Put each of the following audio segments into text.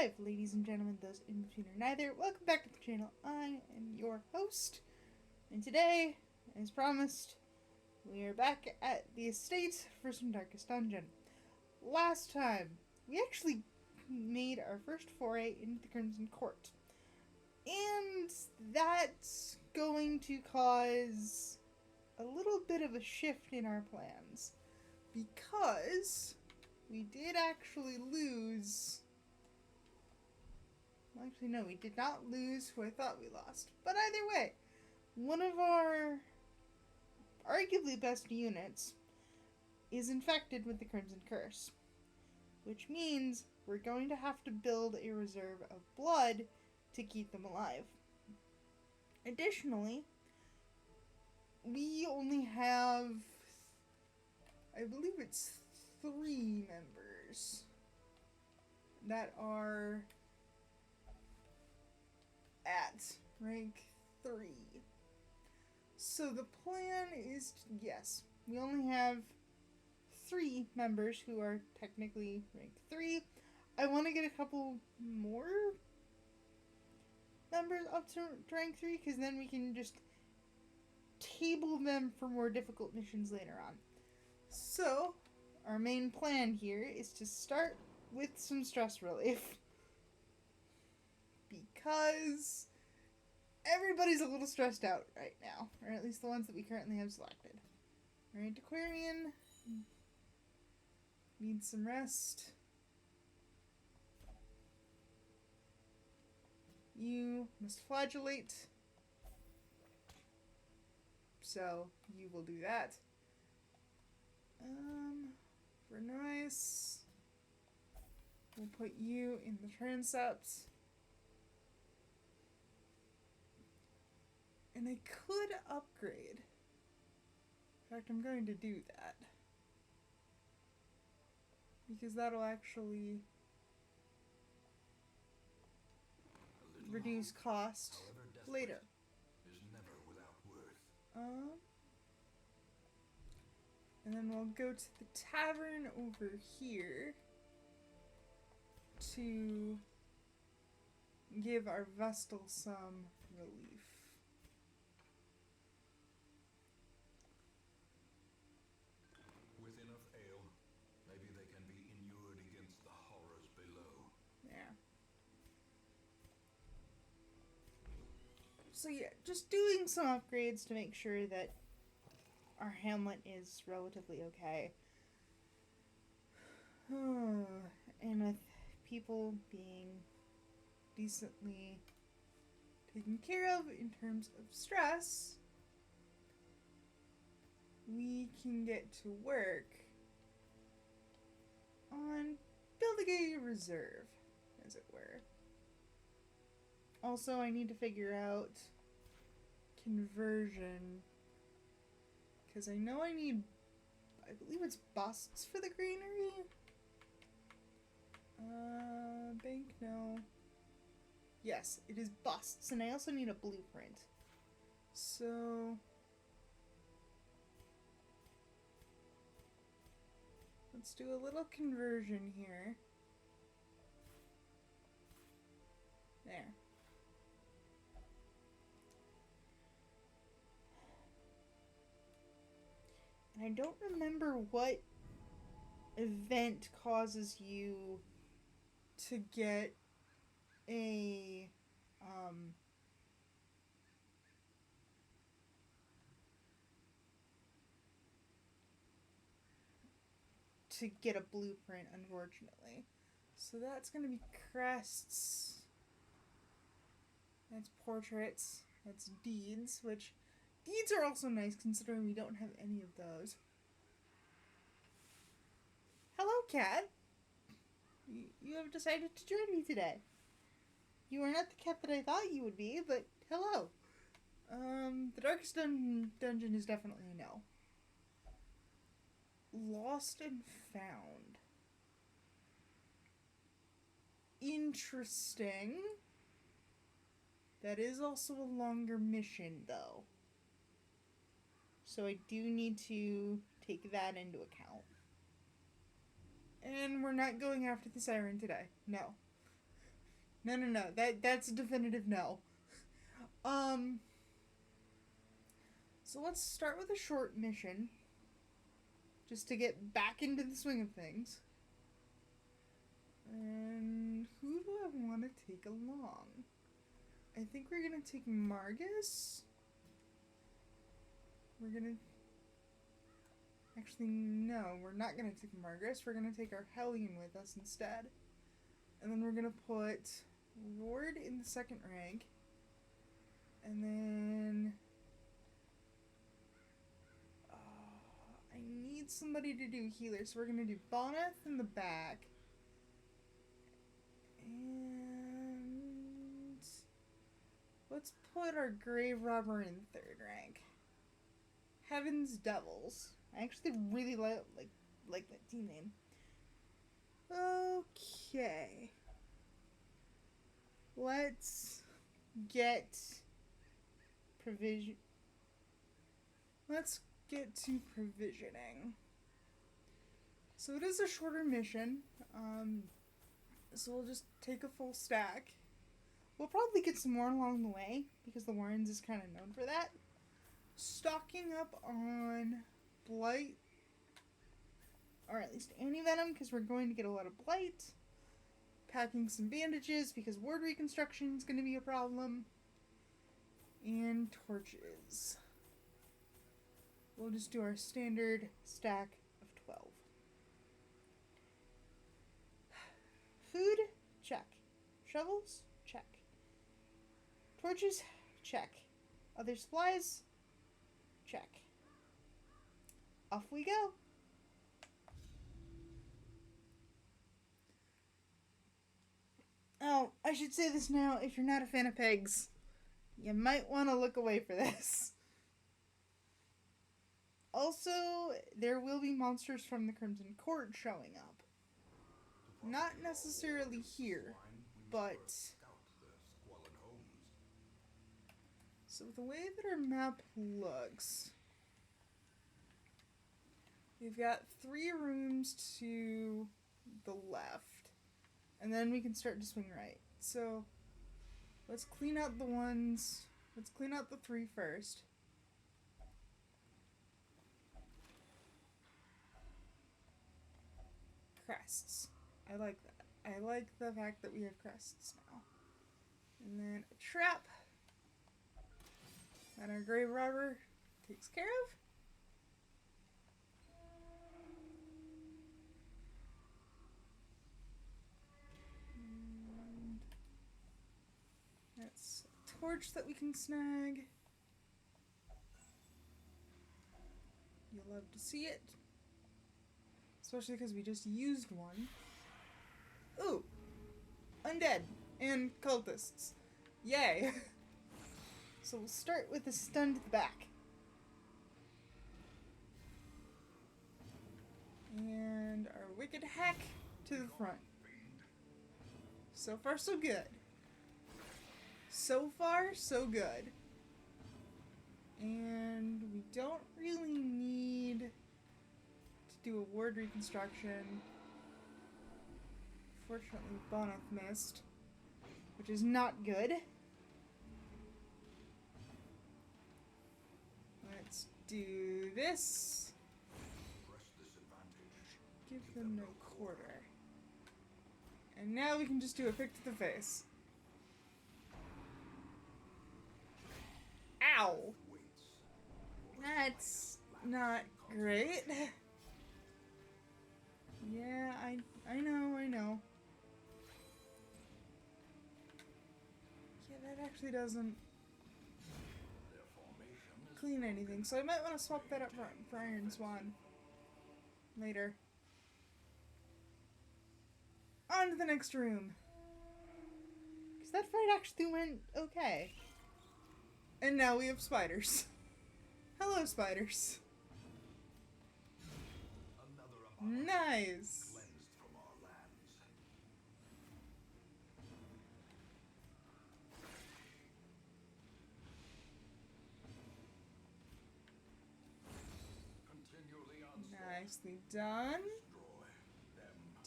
alive, ladies and gentlemen, those in between or neither. Welcome back to the channel. I am your host, and today, as promised, we are back at the estate for some Darkest Dungeon. Last time, we actually made our first foray into the Crimson Court, and that's going to cause a little bit of a shift in our plans, because we did actually lose. Well, actually, no, we did not lose who I thought we lost. But either way, one of our arguably best units is infected with the Crimson Curse, which means we're going to have to build a reserve of blood to keep them alive. Additionally, we only have, I believe it's 3 members that are at rank 3. So the plan is, yes, we only have 3 members who are technically rank 3. I want to get a couple more members up to rank 3, because then we can just table them for more difficult missions later on. So, our main plan here is to start with some stress relief, because everybody's a little stressed out right now, or at least the ones that we currently have selected. Alright, Aquarian needs some rest. You must flagellate, so you will do that. For nice, we'll put you in the transept. And I could upgrade. In fact, I'm going to do that, because that'll actually reduce cost later. Is never without worth. And then we'll go to the tavern over here to give our Vestal some relief. With enough ale, maybe they can be inured against the horrors below. There. So yeah, just doing some upgrades to make sure that our hamlet is relatively okay. And with people being decently taken care of in terms of stress, we can get to work on building a reserve, as it were. Also, I need to figure out conversion, because I know I need, I believe it's busts for the granary. Bank, no. Yes, it is busts, and I also need a blueprint. So let's do a little conversion here. There. And I don't remember what event causes you to get a blueprint, unfortunately. So that's going to be crests. That's portraits. That's deeds, which deeds are also nice considering we don't have any of those. Hello, cat. You have decided to join me today. You are not the cat that I thought you would be, but hello. The Darkest Dungeon is definitely a no. Lost and Found. Interesting. That is also a longer mission, though. So I do need to take that into account. And we're not going after the siren today. No. No, no, no. That's a definitive no. So let's start with a short mission. Just to get back into the swing of things. And who do I want to take along? I think we're gonna take Margus. We're gonna... Actually, no, we're not gonna take Margus. We're gonna take our Hellion with us instead. And then we're gonna put Ward in the second rank. And then... I need somebody to do healer, so we're gonna do Boneth in the back. And... let's put our Grave Robber in third rank. Heaven's Devils. I actually really like that team name. Okay. Let's get provision. Let's get to provisioning. So it is a shorter mission. So we'll just take a full stack. We'll probably get some more along the way because the Warrens is kind of known for that. Stocking up on Blight, or at least Anti-Venom, because we're going to get a lot of Blight. Packing some bandages because ward reconstruction is going to be a problem. And torches. We'll just do our standard stack of 12. Food? Check. Shovels? Check. Torches? Check. Other supplies? Check. Off we go. Oh, I should say this now. If you're not a fan of pigs, you might want to look away for this. Also, there will be monsters from the Crimson Court showing up. Not necessarily here, but... so the way that our map looks... we've got 3 rooms to the left. And then we can start to swing right. So, let's clean out the ones... let's clean out the 3 first. Crests. I like that. I like the fact that we have crests now. And then a trap. And our Grave Robber takes care of. And that's a torch that we can snag. You'll love to see it. Especially because we just used one. Ooh! Undead and cultists. Yay! So we'll start with a stun to the back. And our wicked hack to the front. So far, so good. So far, so good. And we don't really need to do a ward reconstruction. Fortunately, Boneth missed, which is not good. Let's do this. Give them no quarter. And now we can just do a pick to the face. Ow! That's not great. Yeah, I know. Yeah, that actually doesn't clean anything, so I might want to swap that up for Iron Swan later. On to the next room. Because that fight actually went okay. And now we have spiders. Hello, spiders. Nice. Nicely done.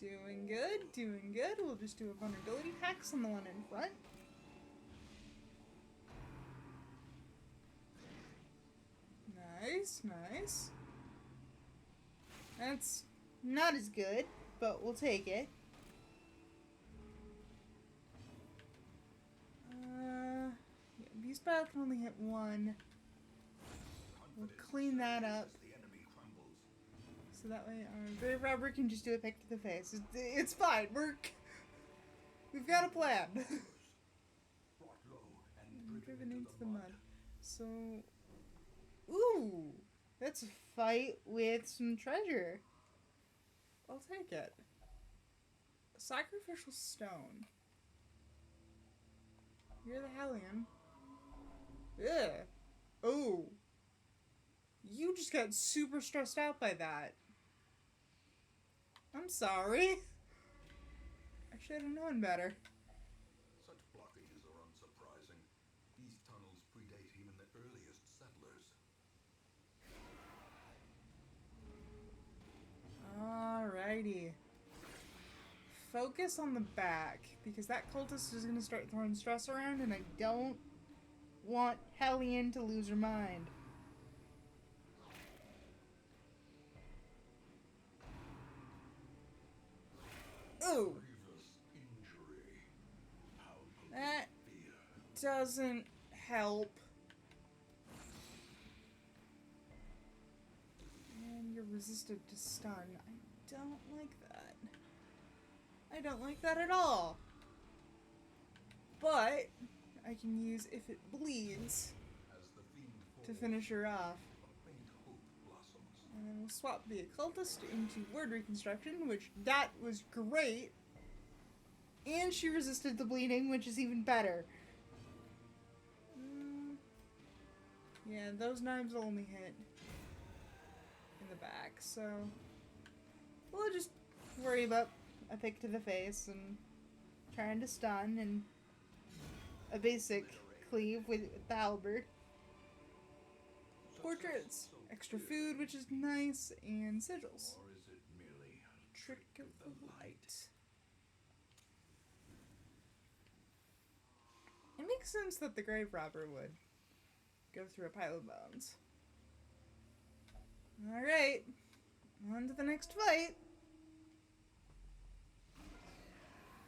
Doing good, doing good. We'll just do a vulnerability tax on the one in front. Nice, nice. That's not as good, but we'll take it. Yeah, Beast Bile can only hit one. We'll clean that up. So that way our Grave Robber can just do a pick to the face. It's fine. We've got a plan. Driven into the mud. So, ooh, that's a fight with some treasure. I'll take it. A sacrificial stone. You're the Hellion. Ugh. Oh. You just got super stressed out by that. I'm sorry. I should have known better. Such blockages are unsurprising. These tunnels predate even the earliest settlers. Alrighty. Focus on the back, because that cultist is going to start throwing stress around, and I don't want Hellion to lose her mind. Ooh! That doesn't help. And you're resistant to stun. I don't like that. I don't like that at all. But I can use If It Bleeds to finish her off. And then we'll swap the occultist into word reconstruction, which that was great. And she resisted the bleeding, which is even better. Yeah, those knives will only hit in the back, so we'll just worry about a pick to the face and trying to stun and a basic cleave with the halberd. Portraits, extra food, which is nice, and sigils. Or is it merely Trick of the light. It makes sense that the Grave Robber would go through a pile of bones. Alright, on to the next fight.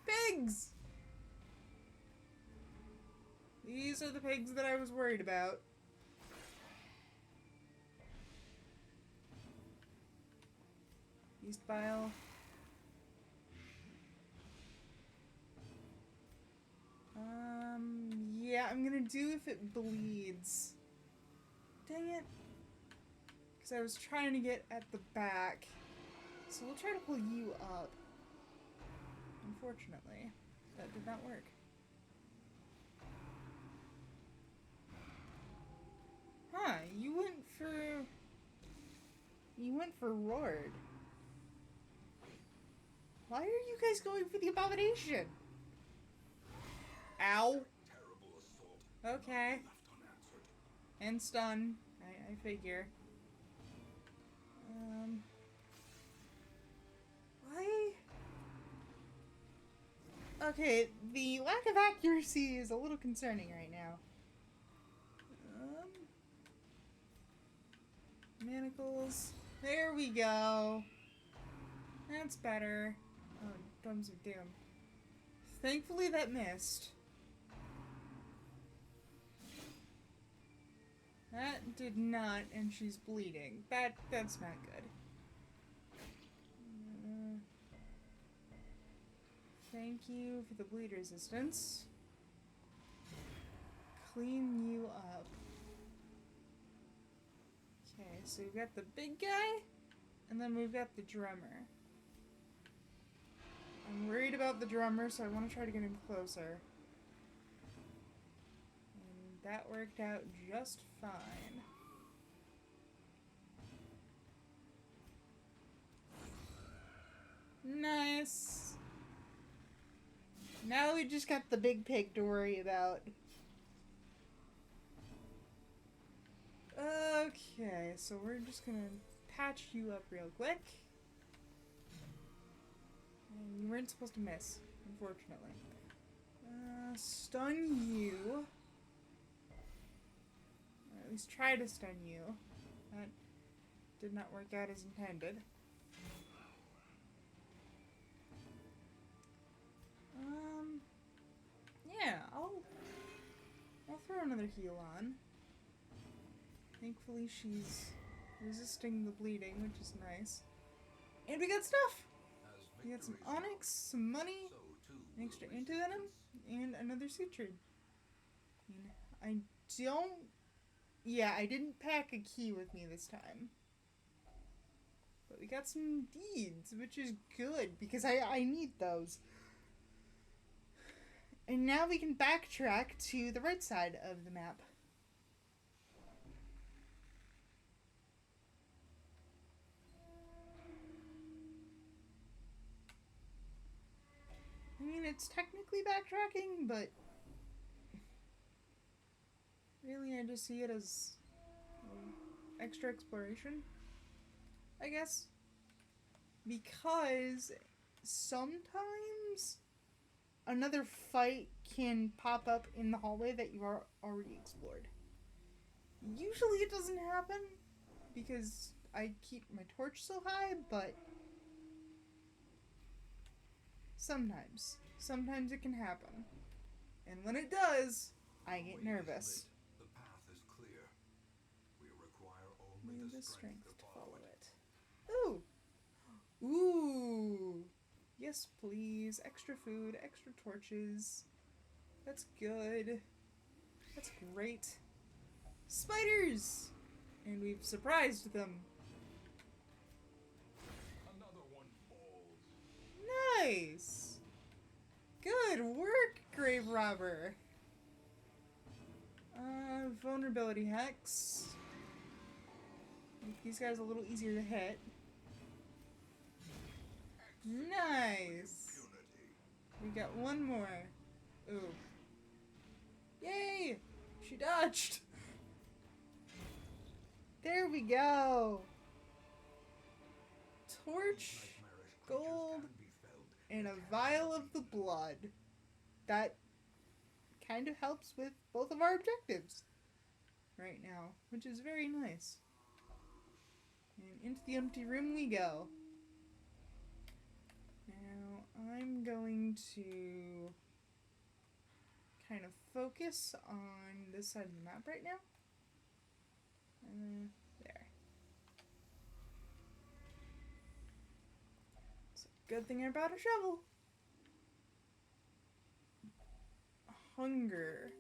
Pigs! These are the pigs that I was worried about. Beast Bile. Yeah, I'm gonna do If It Bleeds. Dang it. Because I was trying to get at the back. So we'll try to pull you up. Unfortunately, that did not work. Huh, you went for Roared. Why are you guys going for the Abomination? Ow. Okay. And stun. I figure. Why? Okay, the lack of accuracy is a little concerning right now. Manacles. There we go. That's better. Oh, Drums of Doom. Thankfully that missed. That did not, and she's bleeding. That's not good. Thank you for the bleed resistance. Clean you up. Okay, so we've got the big guy, and then we've got the drummer. I'm worried about the drummer, so I want to try to get him closer. And that worked out just fine. Nice. Now we just got the big pig to worry about. Okay, so we're just gonna patch you up real quick. And you weren't supposed to miss, unfortunately. Stun you. Or at least try to stun you. That did not work out as intended. Yeah, I'll throw another heal on. Thankfully she's resisting the bleeding, which is nice. And we got stuff! We got some onyx, some money, an extra antivenom, and another suture. And I didn't pack a key with me this time. But we got some deeds, which is good, because I need those. And now we can backtrack to the right side of the map. I mean, it's technically backtracking, but really I just see it as extra exploration, I guess. Because sometimes another fight can pop up in the hallway that you are already explored. Usually it doesn't happen because I keep my torch so high, but sometimes it can happen. And when it does, I get nervous. The path is clear. We require only the strength to follow it. Ooh! Ooh! Yes, please. Extra food, extra torches. That's good. That's great. Spiders! And we've surprised them. Another one falls. Nice! Good work, Grave Robber. Vulnerability Hex. Make these guys a little easier to hit. Nice! We got one more. Ooh. Yay! She dodged! There we go! Torch, gold, and a vial of the blood. That kind of helps with both of our objectives right now, which is very nice. And into the empty room we go. Now, I'm going to kind of focus on this side of the map right now. There. It's a good thing I brought a shovel. Hunger.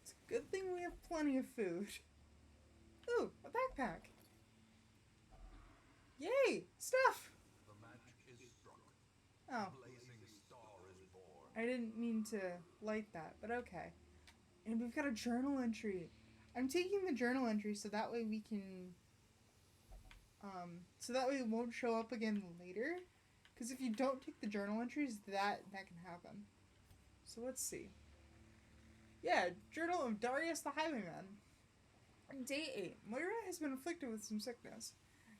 It's a good thing we have plenty of food. Ooh, a backpack. Yay! Stuff! The match is struck. Oh. Blazing star is born. I didn't mean to light that, but okay. And we've got a journal entry. I'm taking the journal entry so that way we can... so that way it won't show up again later. Because if you don't take the journal entries, that can happen. So let's see. Yeah, Journal of Darius the Highwayman. Day 8. Moira has been afflicted with some sickness.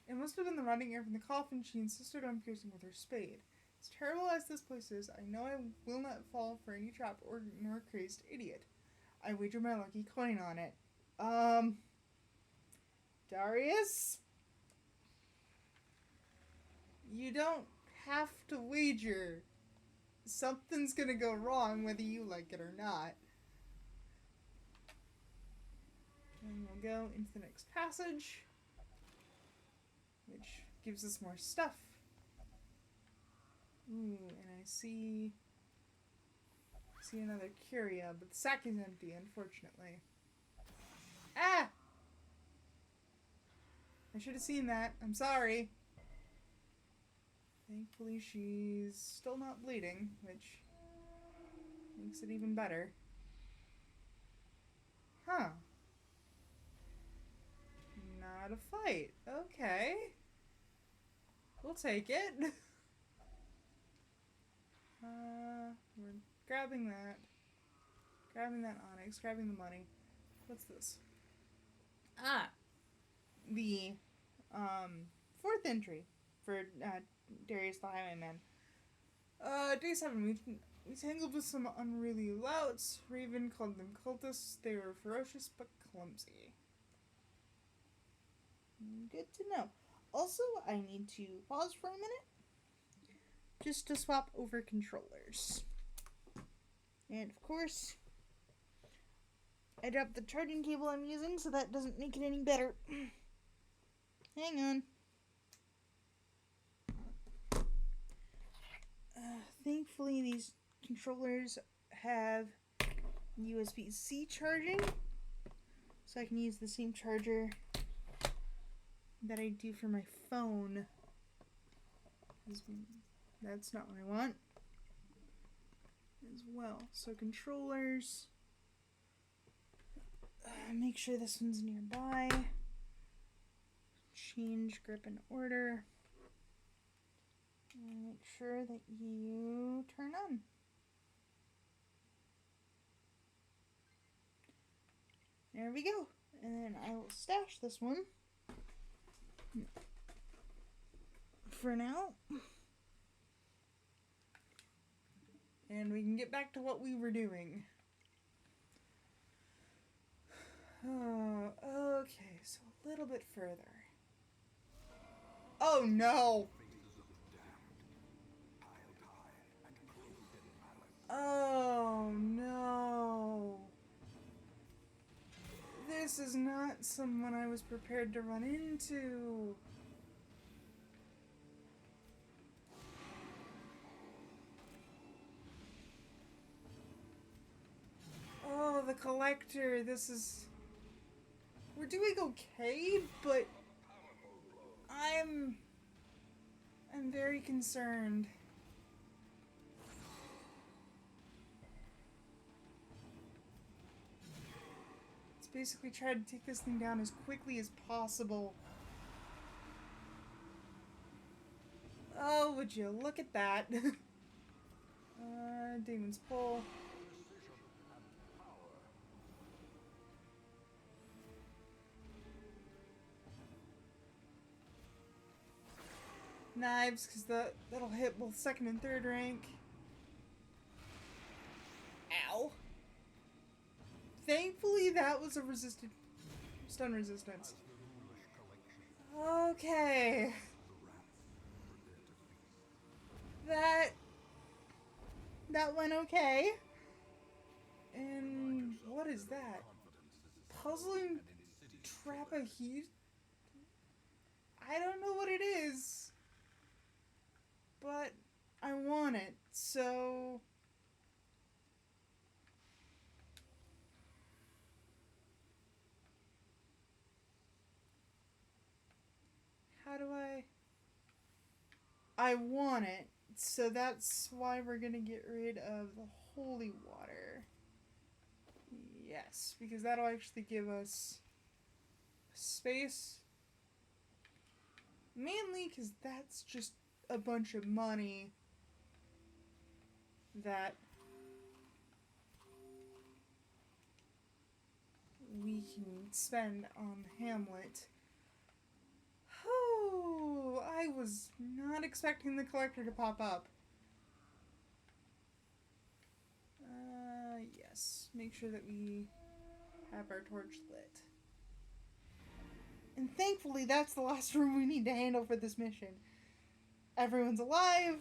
It must have been the running air from the coffin she insisted on piercing with her spade. As terrible as this place is, I know I will not fall for any trap nor crazed idiot. I wager my lucky coin on it. Darius? You don't have to wager. Something's gonna go wrong whether you like it or not. And we'll go into the next passage, which gives us more stuff. Ooh, and I see another curia, but the sack is empty, unfortunately. Ah! I should have seen that. I'm sorry. Thankfully, she's still not bleeding, which makes it even better. Huh. Not a fight. Okay. We'll take it. We're grabbing that. Grabbing that onyx. Grabbing the money. What's this? Ah! The, fourth entry for, Darius the Highwayman. Day 7. We tangled with some unruly louts. Raven called them cultists. They were ferocious but clumsy. Good to know. Also, I need to pause for a minute just to swap over controllers. And of course, I dropped the charging cable I'm using, so that doesn't make it any better. Hang on. Thankfully, these controllers have USB-C charging, so I can use the same charger that I do for my phone. That's not what I want as well. So controllers, make sure this one's nearby. Change grip and order. And make sure that you turn on. There we go. And then I will stash this one for now. And we can get back to what we were doing. Oh, okay, so a little bit further. Oh no! Oh no! This is not someone I was prepared to run into. Oh, the collector. This is... We're doing okay, but I'm very concerned. Let's basically try to take this thing down as quickly as possible. Oh, would you look at that? Demon's Pull. Knives, because that'll hit both second and third rank. Ow. Thankfully, that was a stun resistance. Okay. That went okay. And what is that? Puzzling Trapahedron? I don't know what it is, but I want it, so... How do I want it, so that's why we're gonna get rid of the holy water. Yes, because that'll actually give us space. Mainly because that's just a bunch of money that we can spend on Hamlet. Oh, I was not expecting the collector to pop up. Yes. Make sure that we have our torch lit. And thankfully, that's the last room we need to handle for this mission. Everyone's alive.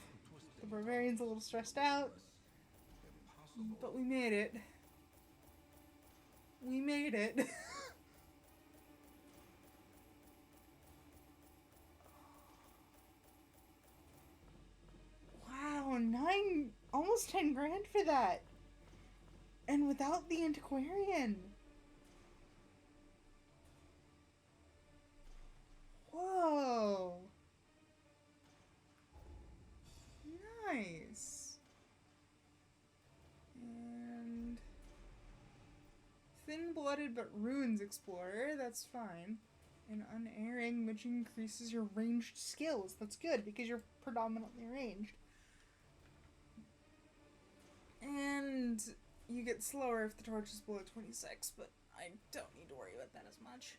The barbarian's a little stressed out. But we made it. We made it. Wow, almost 10 grand for that. And without the antiquarian. Whoa. Nice. And thin-blooded but ruins explorer, that's fine. And unerring, which increases your ranged skills. That's good because you're predominantly ranged. And you get slower if the torch is below 26, but I don't need to worry about that as much.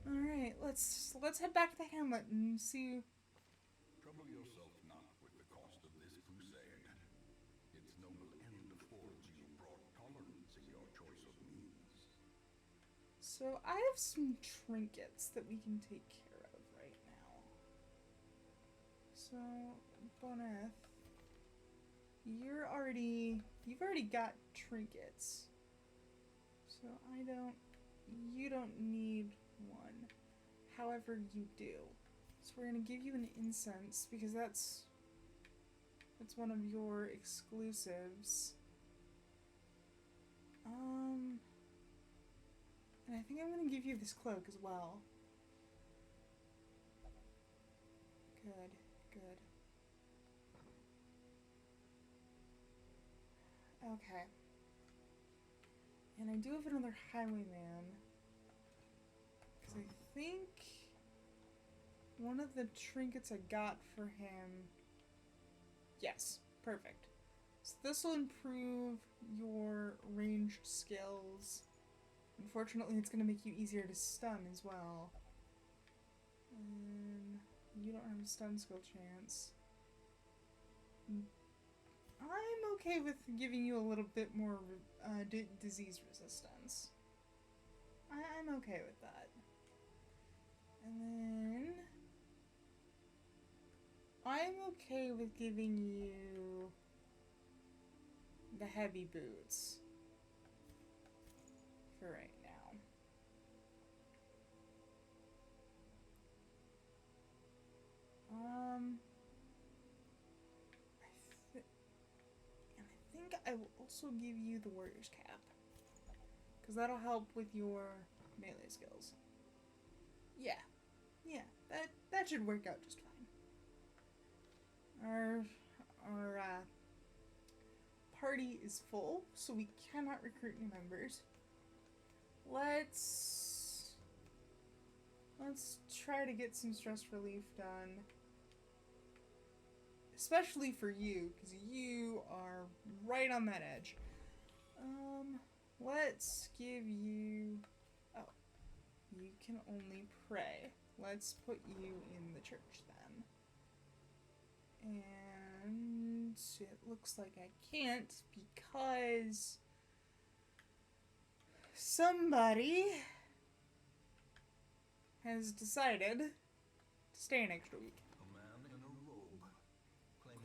Alright, let's head back to Hamlet and see Trouble yourself not with the cost of this crusade. Its noble end affords you broad tolerance in your choice of means. So I have some trinkets that we can take care of right now. So, Boneth, you've already got trinkets. So you don't need one. However, you do. So we're gonna give you an incense because that's one of your exclusives. And I think I'm gonna give you this cloak as well. Good, good. Okay. And I do have another highwayman. Because I think one of the trinkets I got for him... Yes, perfect. So this will improve your ranged skills. Unfortunately, it's going to make you easier to stun as well. And you don't have a stun skill chance. I'm okay with giving you a little bit more disease resistance. I'm okay with that. And then I'm okay with giving you the heavy boots for right now. I think I will also give you the warrior's cap, because that'll help with your melee skills. Yeah, that should work out just fine. Our party is full, so we cannot recruit new members. Let's try to get some stress relief done. Especially for you, because you are right on that edge. Let's give you... Oh, you can only pray. Let's put you in the church then. And it looks like I can't because somebody has decided to stay an extra week. A man in a robe,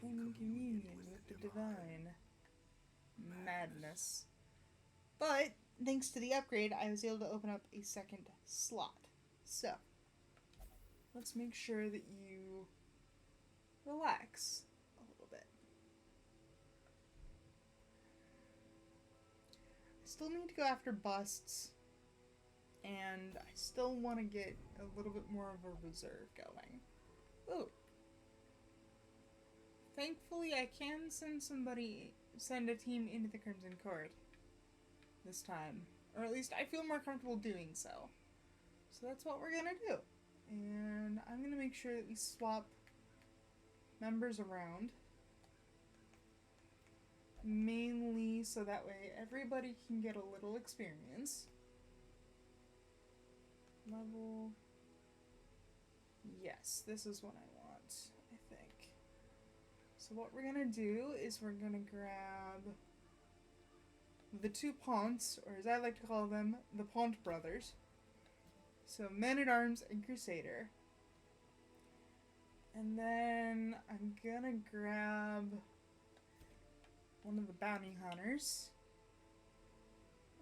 Claiming communion with the divine. Madness. But, thanks to the upgrade, I was able to open up a second slot. So, let's make sure that you relax a little bit. I still need to go after busts, and I still want to get a little bit more of a reserve going. Ooh. Thankfully, I can send a team into the Crimson Court this time. Or at least I feel more comfortable doing so. So that's what we're gonna do. And I'm gonna make sure that we swap members around. Mainly so that way everybody can get a little experience. Level... Yes, this is what I want, I think. So what we're gonna do is we're gonna grab the two Ponts, or as I like to call them, the Pont brothers. So Men-at-Arms and Crusader. And then I'm gonna grab one of the Bounty Hunters.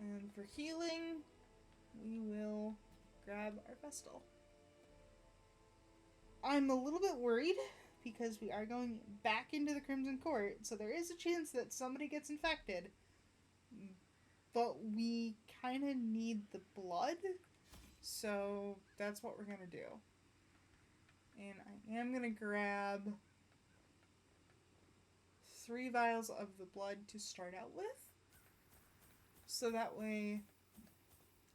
And for healing, we will grab our Vestal. I'm a little bit worried because we are going back into the Crimson Court, so there is a chance that somebody gets infected. But we kind of need the blood, so that's what we're going to do. And I am going to grab 3 vials of the blood to start out with. So that way,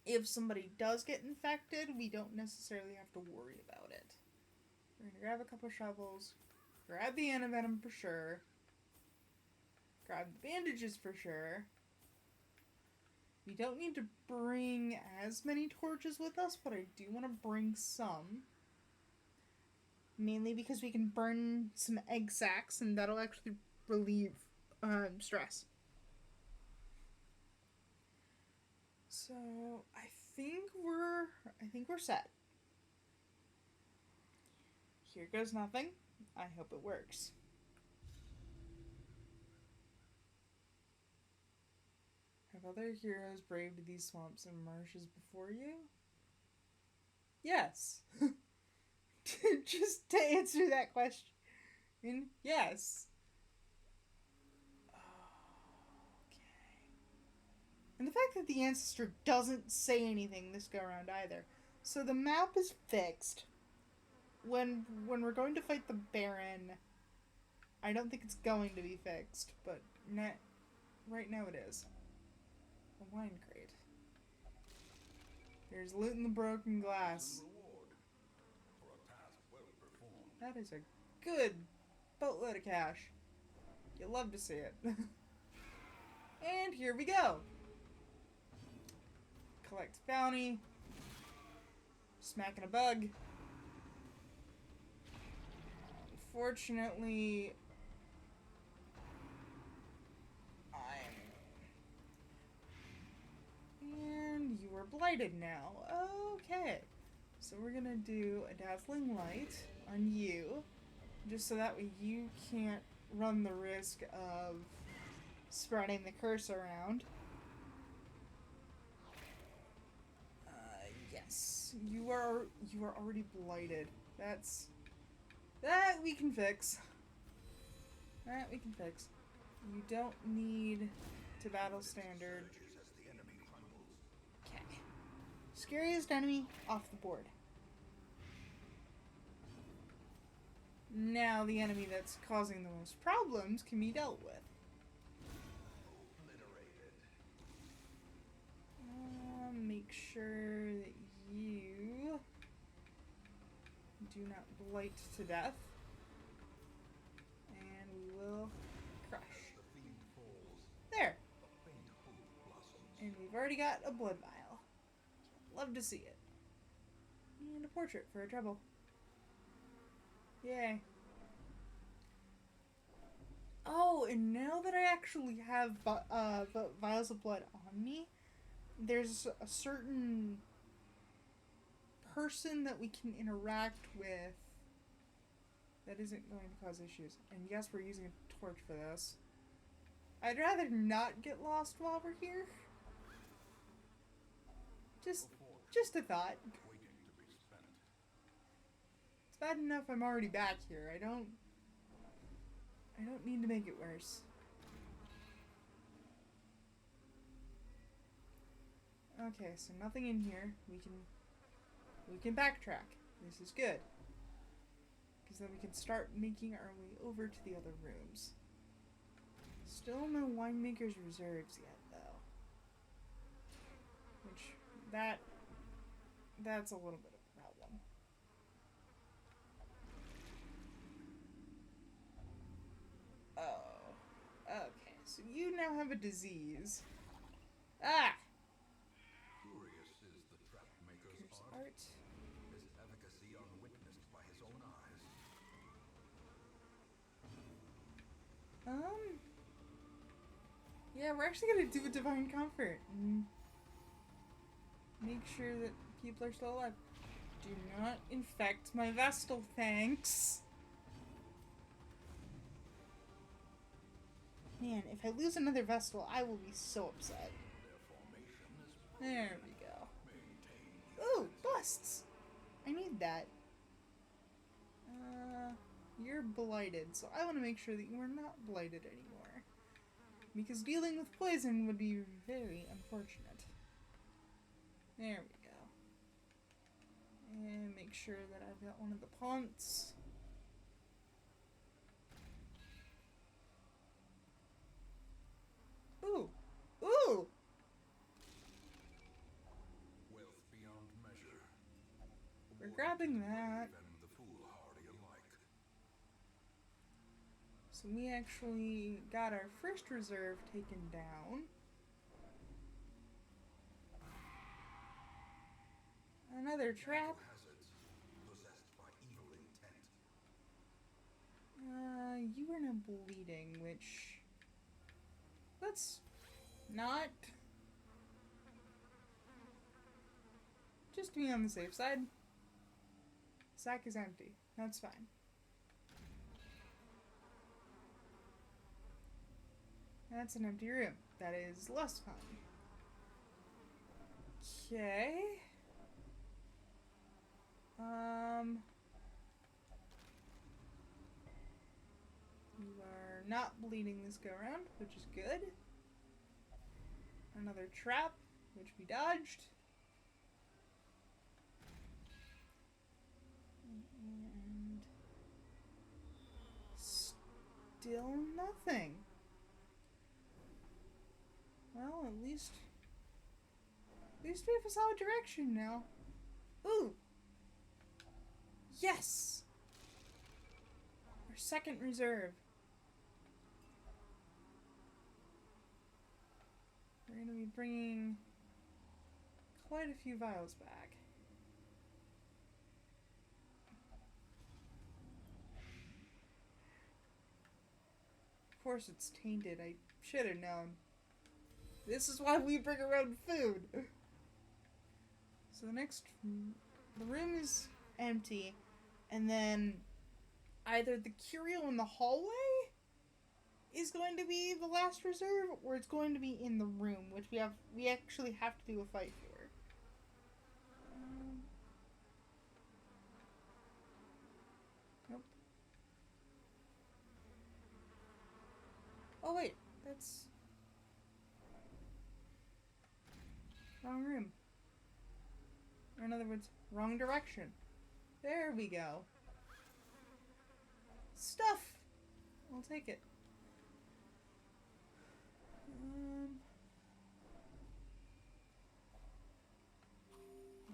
if somebody does get infected, we don't necessarily have to worry about it. We're going to grab a couple shovels, grab the antivenom for sure, grab the bandages for sure. We don't need to bring as many torches with us, but I do want to bring some. Mainly because we can burn some egg sacs and that'll actually relieve stress. So I think we're set. Here goes nothing. I hope it works. Have other heroes braved these swamps and marshes before you? Yes. Just to answer that question, yes. Okay. And the fact that the ancestor doesn't say anything this go around either. So the map is fixed. When we're going to fight the Baron, I don't think it's going to be fixed, but right now it is. A wine crate. There's loot in the broken glass. That is a good boatload of cash. You'll love to see it. And here we go. Collect bounty. Smacking a bug. Unfortunately, and you are blighted now. Okay. So we're gonna do a dazzling light on you. Just so that way you can't run the risk of spreading the curse around. Yes. You are already blighted. That we can fix. That we can fix. You don't need to battle standard. Okay. Scariest enemy off the board. Now the enemy that's causing the most problems can be dealt with. Make sure that you do not blight to death. And we will crush. There! And we've already got a blood vial. Love to see it. And a portrait for a treble. Yay. Oh, and now that I actually have vials of blood on me, there's a certain person that we can interact with that isn't going to cause issues. And yes, we're using a torch for this. I'd rather not get lost while we're here. Just a thought. It's bad enough I'm already back here. I don't need to make it worse. Okay, so nothing in here. We can backtrack. This is good. Because then we can start making our way over to the other rooms. Still no winemaker's reserves yet, though. Which, that's a little bit of a problem. Oh. Okay, so you now have a disease. Ah! Curious is the trap maker's art. His efficacy unwitnessed by his own eyes. Yeah, we're actually gonna do a divine comfort and make sure that people are still alive. Do not infect my Vestal, thanks. Man, if I lose another Vestal, I will be so upset. There we go. Ooh, busts! I need that. You're blighted, so I want to make sure that you are not blighted anymore. Because dealing with poison would be very unfortunate. There we go. And make sure that I've got one of the punts. Ooh! Ooh! Wealth beyond measure. We're grabbing that. And the foolhardy alike. So we actually got our first reserve taken down. Another trap. Hazards possessed by evil intent. You are now bleeding, which... Let's not... Just to be on the safe side. Sack is empty. That's fine. That's an empty room. That is less fun. Okay. You are not bleeding this go around, which is good. Another trap, which we dodged. And still nothing. Well, at least we have a solid direction now. Ooh! Yes! Our second reserve. We're going to be bringing quite a few vials back. Of course it's tainted. I should have known. This is why we bring around food. So the room is empty, and then either the curio in the hallway is going to be the last reserve, or it's going to be in the room, which we actually have to do a fight for. Nope. Oh wait, that's wrong room. Or in other words, wrong direction. There we go. Stuff! I'll take it.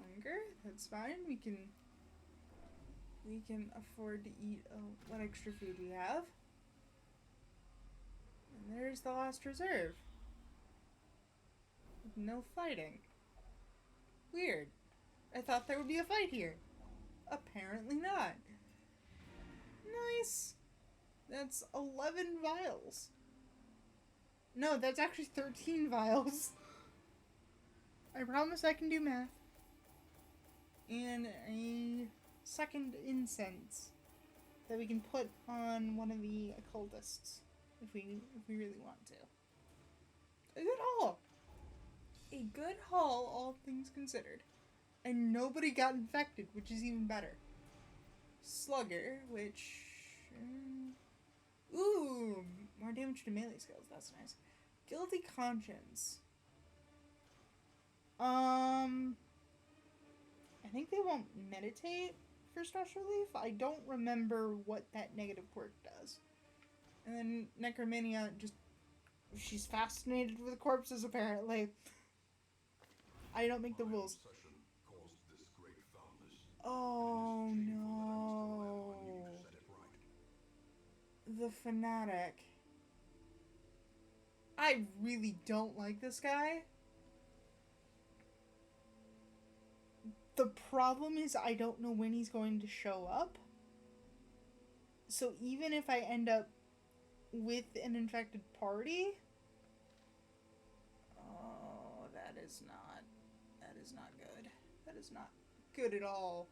Hunger? That's fine. We can afford to eat what extra food we have. And there's the last reserve. With no fighting. Weird. I thought there would be a fight here. Apparently not. Nice. That's 11 vials. No, that's actually 13 vials. I promise I can do math. And a second incense that we can put on one of the occultists if we really want to. A good haul. A good haul, all things considered. And nobody got infected, which is even better. Slugger, which... ooh, more damage to melee skills. That's nice. Guilty Conscience. I think they won't meditate for stress relief. I don't remember what that negative quirk does. And then Necromania, just... she's fascinated with corpses, apparently. I don't make the rules. Oh no. The Fanatic. I really don't like this guy. The problem is I don't know when he's going to show up. So even if I end up with an infected party... oh, that is not good. That is not good at all.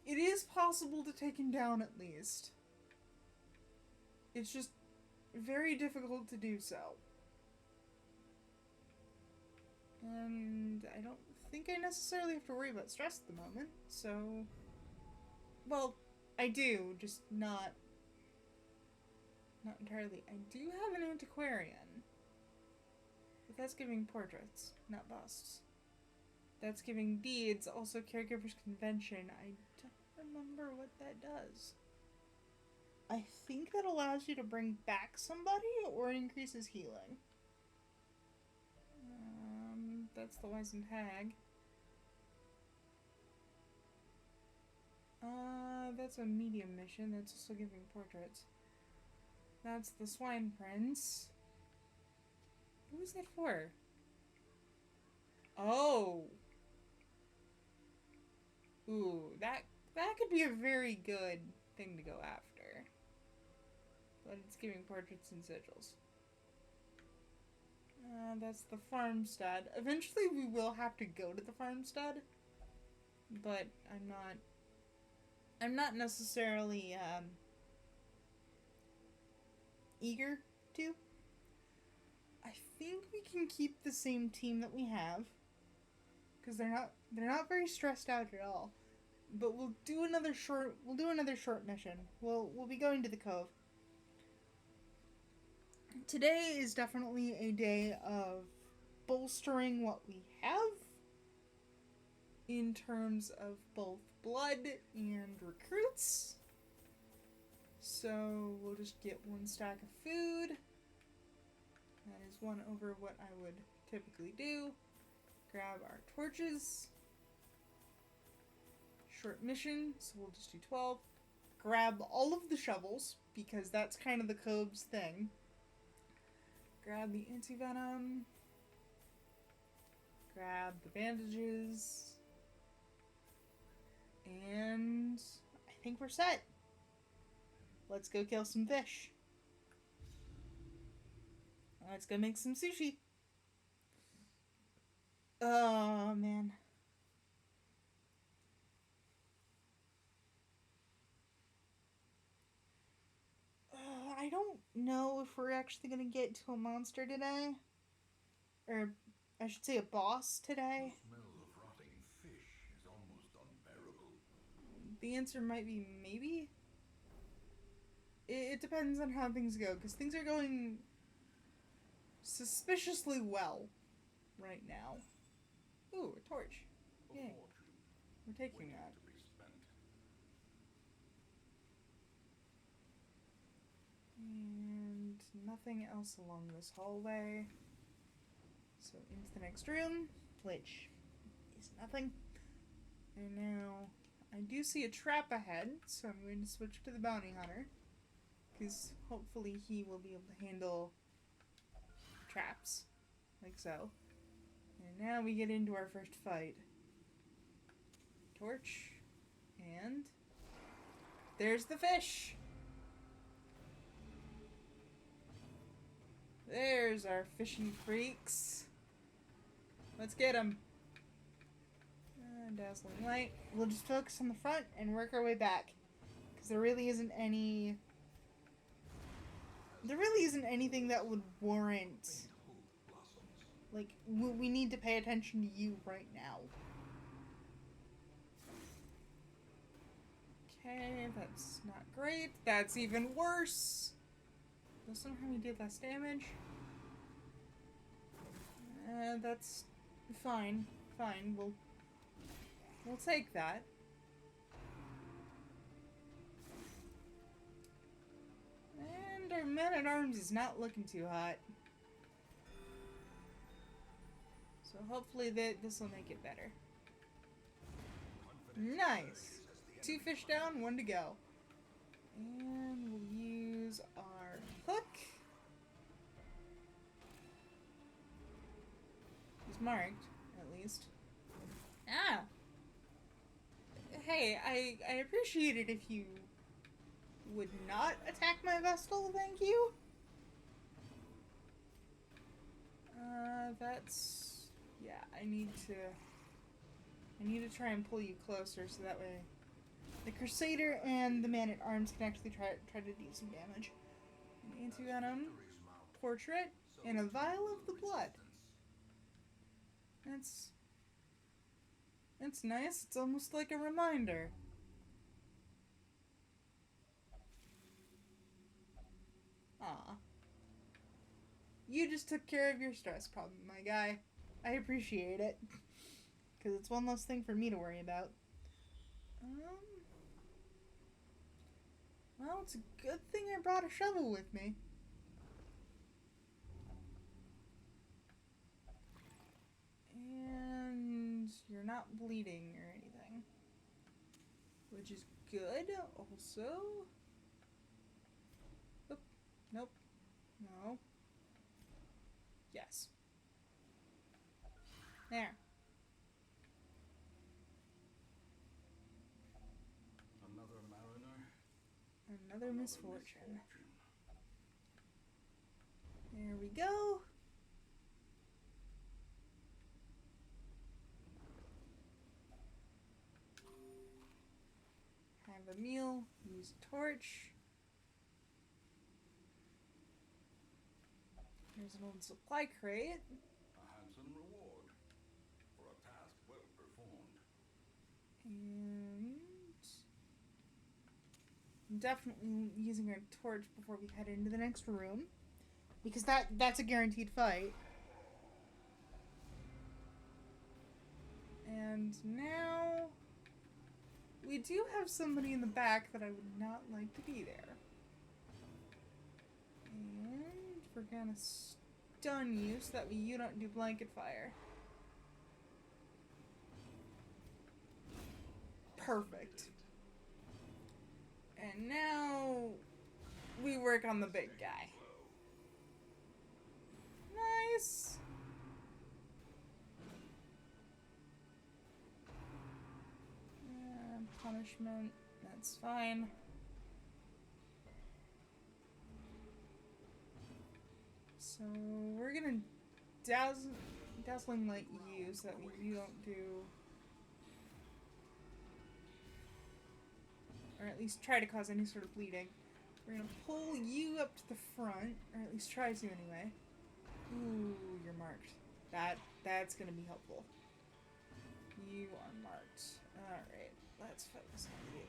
It is possible to take him down at least. It's just very difficult to do so. And I don't think I necessarily have to worry about stress at the moment, so... well, I do, just not entirely. I do have an antiquarian. But that's giving portraits, not busts. That's giving beads, also Caregiver's Convention. I don't remember what that does. I think that allows you to bring back somebody or increases healing. That's the Wizened Hag. That's a medium mission. That's also giving portraits. That's the Swine Prince. Who is that for? Oh! Ooh, that could be a very good thing to go after. but it's giving portraits and sigils. That's the farmstead. Eventually we will have to go to the farmstead, but I'm not necessarily eager to. I think we can keep the same team that we have, because they're not very stressed out at all. But we'll do another short mission. We'll be going to the cove. Today is definitely a day of bolstering what we have in terms of both blood and recruits. So we'll just get 1 stack of food. That is 1 over what I would typically do. Grab our torches. Short mission, so we'll just do 12. Grab all of the shovels, because that's kind of the Cove's thing. Grab the anti-venom. Grab the bandages. And I think we're set. Let's go kill some fish. Let's go make some sushi. Oh, man. I don't know if we're actually going to get to a monster today. Or, I should say a boss today. The smell of rotting fish is almost unbearable. The answer might be maybe. It depends on how things go, because things are going suspiciously well right now. Ooh, a torch. Yay. We're taking that. To be spent. And nothing else along this hallway. So into the next room, which is nothing. And now I do see a trap ahead, so I'm going to switch to the bounty hunter, because hopefully he will be able to handle traps, like so. And now we get into our first fight. Torch, and there's the fish! There's our fishy freaks. Let's get them. Dazzling light. We'll just focus on the front and work our way back, because there really isn't anything that would warrant, like, we need to pay attention to you right now. Okay, that's not great. That's even worse. Will somehow we did less damage. That's fine. Fine. We'll take that. And our man-at-arms is not looking too hot. So hopefully this will make it better. Nice. 2 fish down, 1 to go. And we'll use our hook. It's marked, at least. Ah! Hey, I appreciate it if you would not attack my Vestal, thank you. That's... yeah, I need to try and pull you closer so that way the Crusader and the Man-at-Arms can actually try to do some damage. An anti-venom, portrait, and a vial of the blood. That's nice. It's almost like a reminder. Aw. You just took care of your stress problem, my guy. I appreciate it. Because it's one less thing for me to worry about. Well, it's a good thing I brought a shovel with me. And you're not bleeding or anything, which is good. Also, oop, nope, no, yes, there. Another mariner. Another misfortune. There we go. Have a meal. Use a torch. There's an old supply crate. A handsome reward for a task well performed. And I'm definitely using our torch before we head into the next room, because that's a guaranteed fight. And now we do have somebody in the back that I would not like to be there. And we're gonna stun you so that you don't do blanket fire. Perfect. And now we work on the big guy. Nice. Punishment, that's fine. So we're gonna dazzling light you so that you don't do, or at least try to cause any sort of bleeding. We're gonna pull you up to the front, or at least try to anyway. Ooh, you're marked. That's gonna be helpful. You are marked. Alright, let's focus on you.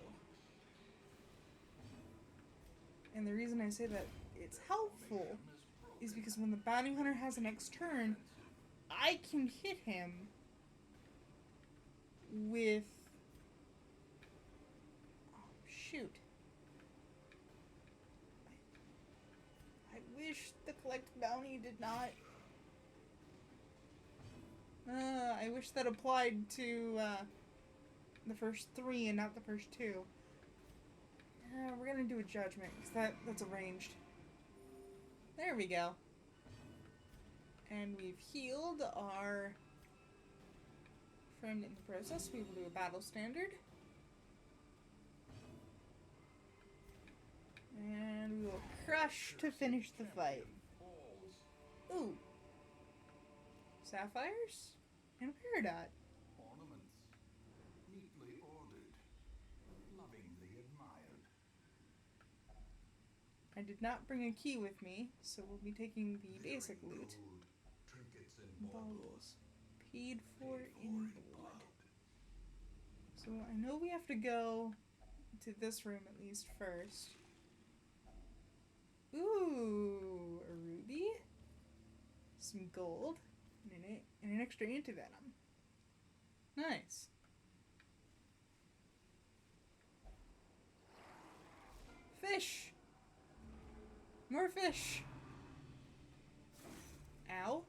And the reason I say that it's helpful is because when the bounty hunter has an next turn, I can hit him with... Oh, shoot. I wish the collect bounty did not... I wish that applied to the first 3 and not the first 2. We're gonna do a judgment, because that's arranged. There we go. And we've healed our friend in the process. We will do a battle standard. And we will crush to finish the fight. Ooh. Sapphires? And a peridot. Ornaments, neatly ordered, lovingly admired. I did not bring a key with me, so we'll be taking the basic loot. Gold, trinkets and baubles. Paid for in blood. So I know we have to go to this room at least first. Ooh, a ruby, some gold, and an extra antivenom. Nice. Fish! More fish! Ow.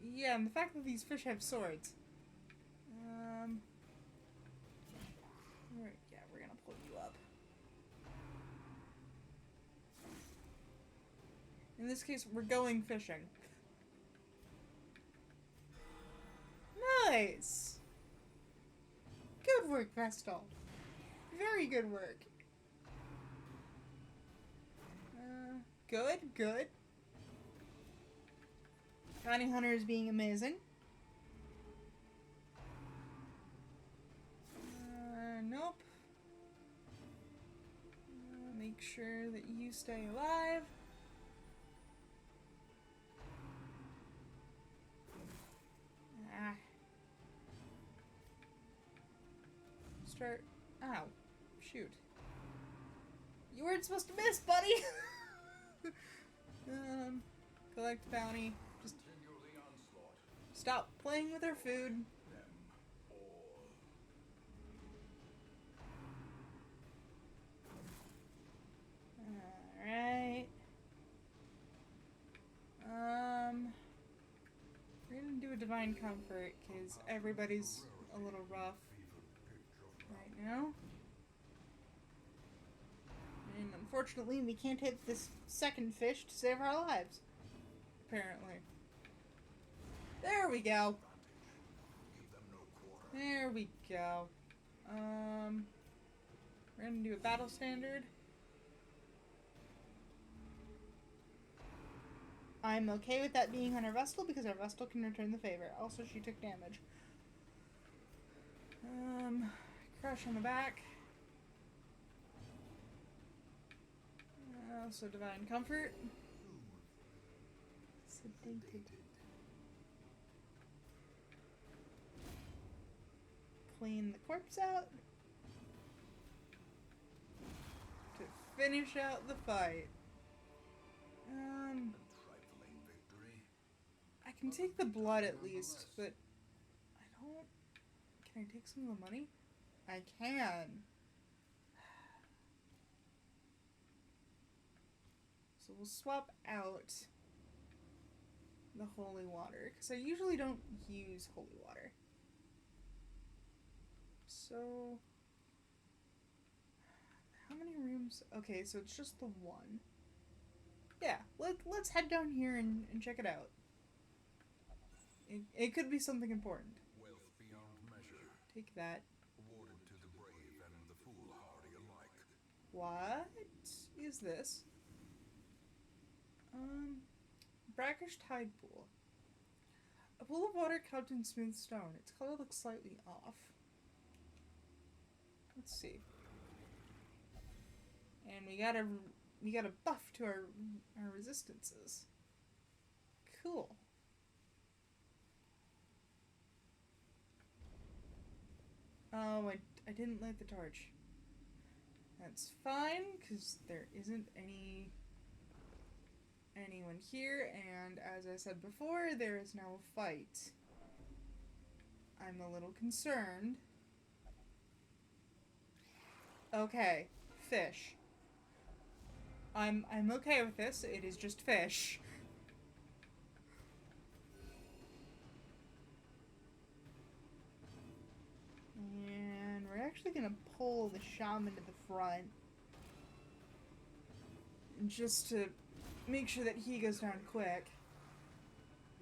Yeah, and the fact that these fish have swords. We're gonna pull you up. In this case, we're going fishing. Nice! Good work, Vestal. Very good work. Good. Bounty Hunter is being amazing. Nope. Make sure that you stay alive. Start. Ow. Shoot. You weren't supposed to miss, buddy! Collect bounty. Just stop playing with our food. Alright. We're gonna do a divine comfort because everybody's a little rough right now. And unfortunately, we can't hit this second fish to save our lives. Apparently. There we go. There we go. We're gonna do a battle standard. I'm okay with that being on our Vestal because our Vestal can return the favor. Also, she took damage. Crush on the back. Also, Divine Comfort. Sedated. Clean the corpse out. To finish out the fight. Trifling victory. I can take the blood at least, but I don't... Can I take some of the money? I can. So we'll swap out the holy water, because I usually don't use holy water. So... How many rooms? Okay, so it's just the one. Yeah, let's head down here and check it out. It could be something important. Wealth beyond measure. Take that. Awarded to the brave and the foolhardy alike. What is this? Brackish Tide Pool. A pool of water cupped in smooth stone. Its color looks slightly off. Let's see. And we got a buff to our resistances. Cool. Oh, I didn't light the torch. That's fine, because there isn't anyone here, and as I said before, there is now a fight. I'm a little concerned. Okay, fish. I'm okay with this. It is just fish. And we're actually gonna pull the shaman to the front. Just to make sure that he goes down quick.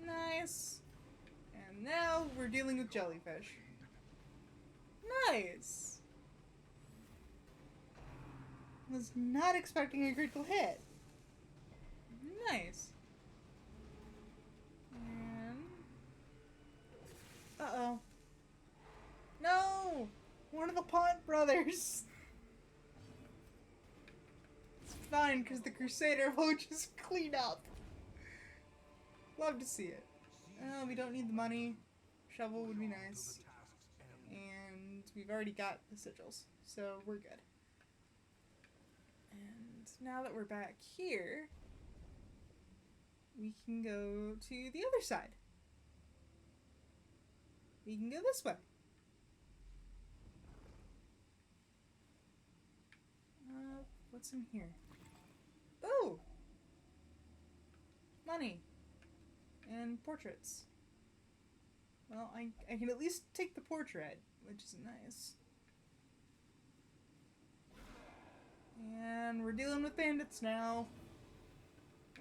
Nice. And now we're dealing with jellyfish. Nice. Was not expecting a critical hit. Nice. And... Uh-oh. No! One of the Pont brothers! It's fine, because the Crusader will just clean up. Love to see it. Oh, we don't need the money. Shovel would be nice. And we've already got the sigils, so we're good. And now that we're back here, we can go to the other side. We can go this way. What's in here? Oh! Money. And portraits. Well, I can at least take the portrait, which is nice. And we're dealing with bandits now.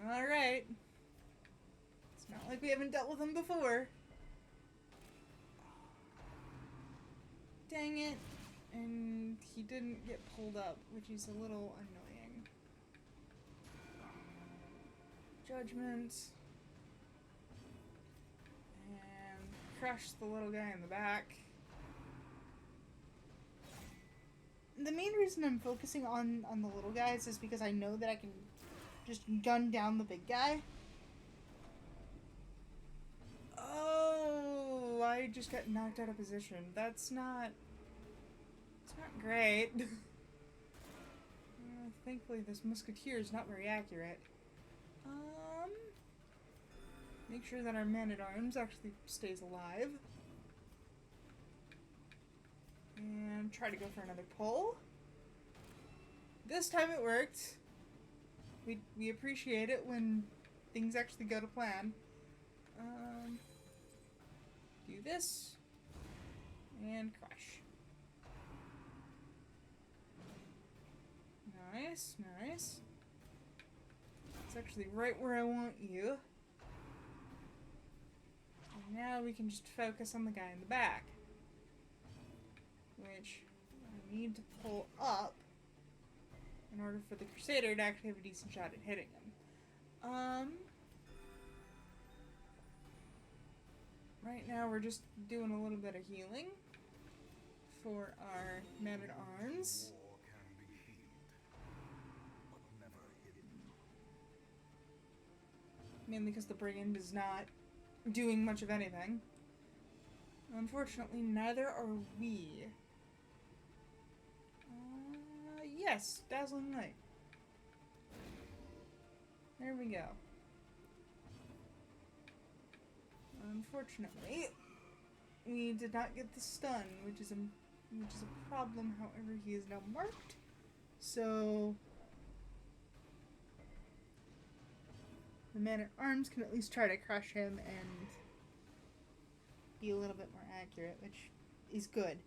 Alright. It's not like we haven't dealt with them before. Dang it. And he didn't get pulled up, which is a little annoying. Judgment. And crush the little guy in the back. The main reason I'm focusing on the little guys is because I know that I can just gun down the big guy. Oh, I just got knocked out of position. That's not... It's not great. Thankfully this musketeer is not very accurate. Make sure that our man-at-arms actually stays alive. And try to go for another pull. This time it worked. We appreciate it when things actually go to plan. Do this. And crush. Nice, nice. It's actually right where I want you. And now we can just focus on the guy in the back. Which I need to pull up in order for the Crusader to actually have a decent shot at hitting him. right now we're just doing a little bit of healing for our man-at-arms. War can be healed, but never hidden. Mainly because the brigand is not doing much of anything. Unfortunately, neither are we. Yes, Dazzling Light. There we go. Unfortunately, we did not get the stun, which is a problem. However, he is now marked, so the man-at-arms can at least try to crush him and be a little bit more accurate, which is good.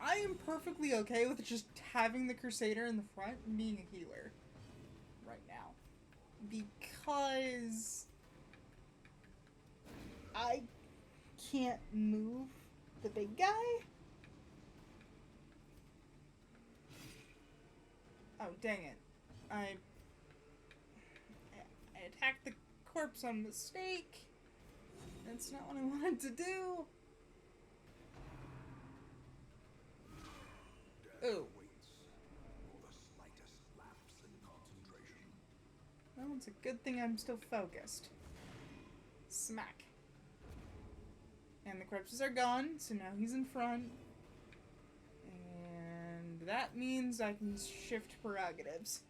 I am perfectly okay with just having the Crusader in the front and being a healer right now, because I can't move the big guy. Oh, dang it. I attacked the corpse on mistake. That's not what I wanted to do. Ooh. Waits for the slightest lapse in concentration. Well, it's a good thing I'm still focused. Smack. And the corpses are gone, so now he's in front. And that means I can shift prerogatives.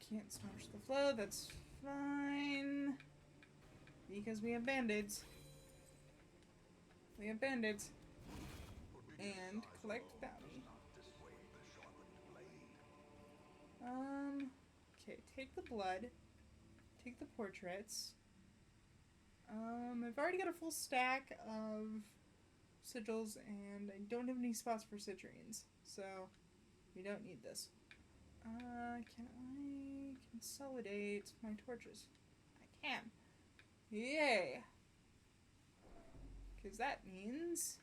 Can't staunch the flow, that's fine. Because we have band-aids. We have band-aids. And collect bounty. Okay, take the blood. Take the portraits. I've already got a full stack of sigils, and I don't have any spots for citrines, so we don't need this. Can I consolidate my torches? I can. Yay! Because that means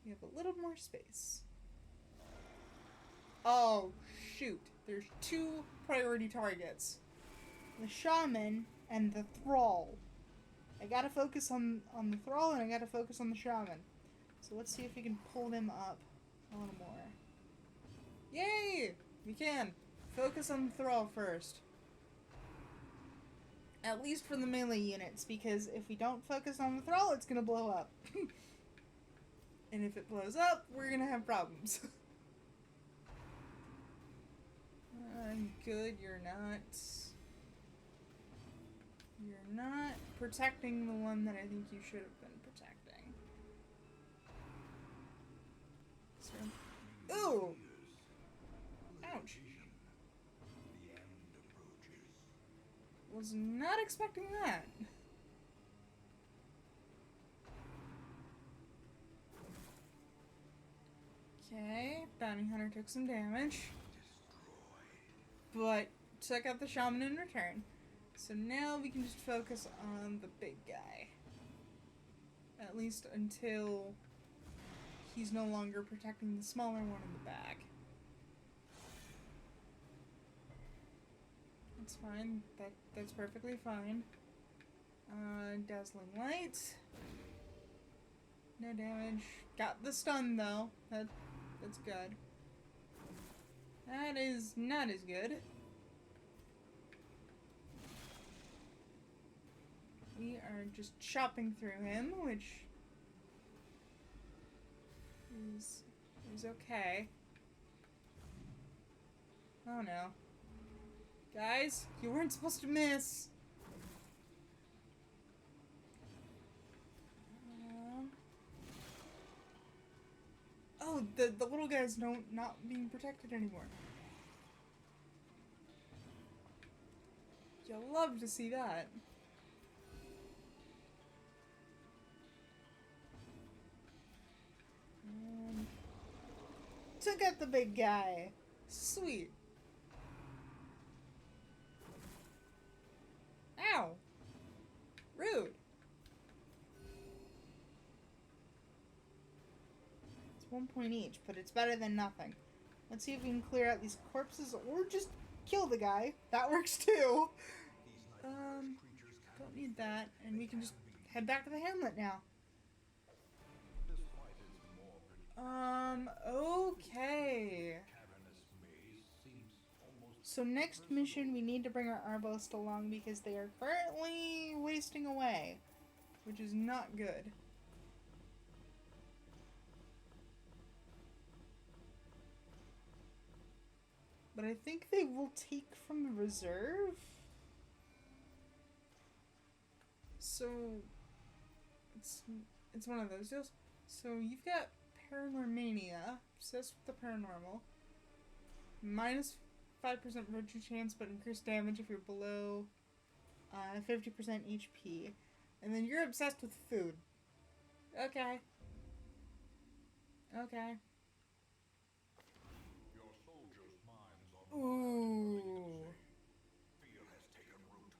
we have a little more space. Oh, shoot. There's two priority targets. The shaman and the thrall. I gotta focus on the thrall, and I gotta focus on the shaman. So let's see if we can pull them up a little more. Yay! We can. Focus on the thrall first. At least for the melee units, because if we don't focus on the thrall, it's gonna blow up. And if it blows up, we're gonna have problems. Good, you're not. You're not protecting the one that I think you should have been protecting. So, ooh! Ouch. The end approaches. Was not expecting that. Okay, bounty hunter took some damage. But took out the shaman in return. So now we can just focus on the big guy. At least until he's no longer protecting the smaller one in the back. That's fine. That's perfectly fine. Dazzling Light. No damage. Got the stun though. That's good. That is not as good. We are just chopping through him, which is okay. Oh no. Guys, you weren't supposed to miss. Oh, the little guy's not being protected anymore. You'll love to see that. Took out the big guy. Sweet. Ow. Rude. It's 1 point each, but it's better than nothing. Let's see if we can clear out these corpses or just kill the guy. That works too. Don't need that. And we can just head back to the hamlet now. This fight is morbid. Okay. Cavernous maze seems almost So next mission, we need to bring our arbalist along because they are currently wasting away, which is not good. But I think they will take from the reserve. So it's one of those deals. So you've got Paranormania, obsessed with the paranormal. Minus 5% virtue chance, but increased damage if you're below 50% HP. And then you're obsessed with food. Okay. Okay. your soldiers' minds are Ooh. fear has taken root.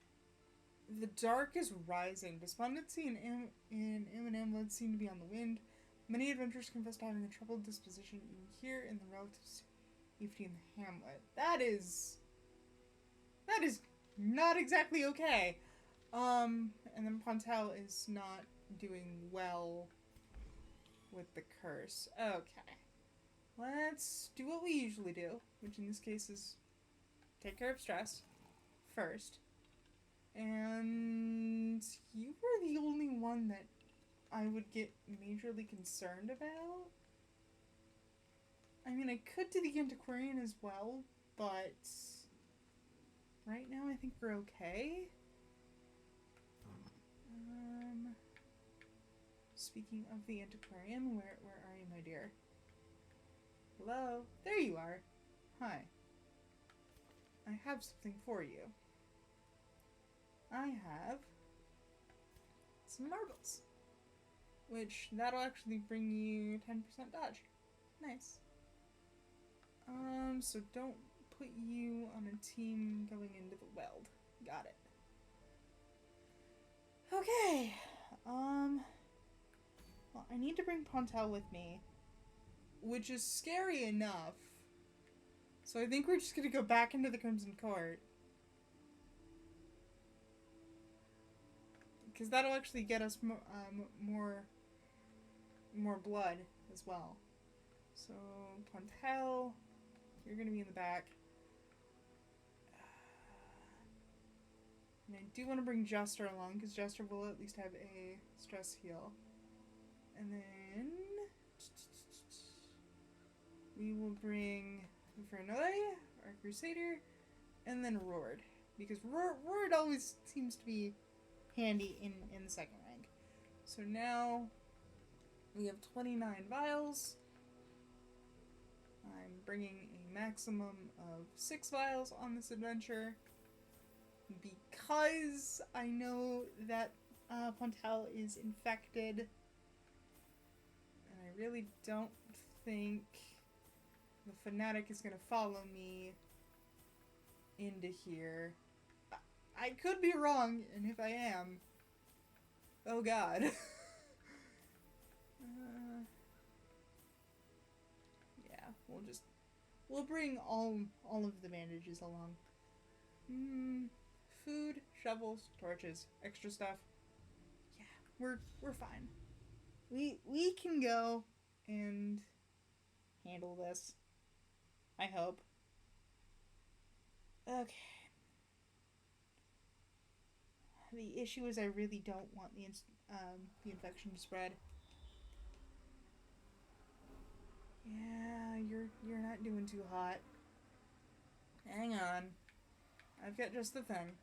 The dark is rising. Despondency and Eminem seem to be on the wind. Many adventurers confess to having a troubled disposition even here in the relative safety in the hamlet. That is not exactly okay. And then Pontel is not doing well with the curse. Okay. Let's do what we usually do, which in this case is take care of stress first. And you were the only one that I would get majorly concerned about. I mean, I could do the antiquarian as well, but right now I think we're okay. Speaking of the antiquarian, where are you, my dear? Hello? There you are. Hi. I have something for you. I have some marbles, which that'll actually bring you 10% dodge. Nice. So don't put you on a team going into the weld. Got it. Okay. Well, I need to bring Pontel with me, which is scary enough. So I think we're just gonna go back into the Crimson Court. Because that'll actually get us more blood as well. So, Pontel, you're gonna be in the back. And I do want to bring Jester along, because Jester will at least have a stress heal. And then we will bring Vernoy, our Crusader, and then Rord. Because Rord always seems to be handy in the second rank. So now we have 29 vials. I'm bringing a maximum of 6 vials on this adventure because I know that Pontel is infected, and I really don't think the fanatic is going to follow me into here. I could be wrong, and if I am, oh god. Yeah, we'll bring all of the bandages along. Food, shovels, torches, extra stuff. Yeah, we're fine. We can go and handle this. I hope. Okay. The issue is I really don't want the infection to spread. Yeah, you're not doing too hot. Hang on. I've got just the thing.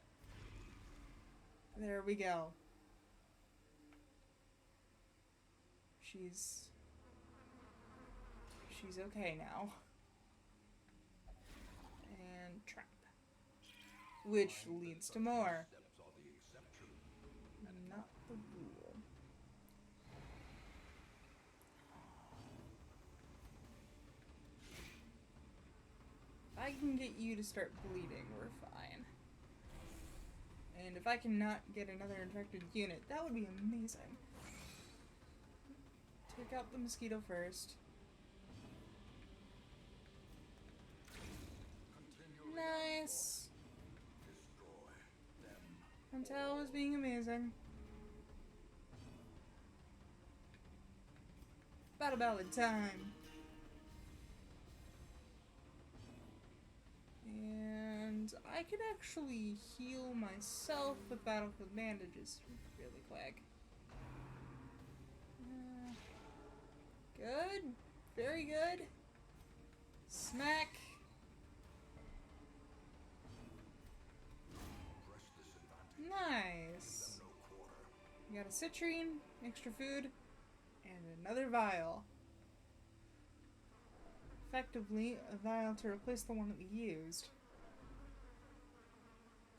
There we go. She's okay now. And trap. Which leads to more. Not the rule. If I can get you to start bleeding, we're fine. And if I cannot get another infected unit, that would be amazing. Take out the mosquito first. Montel was being amazing. Battle ballad time. And I can actually heal myself with battlefield bandages really quick. Good. Very good. Smack. Nice. We got a citrine, extra food, and another vial. Effectively, a vial to replace the one that we used.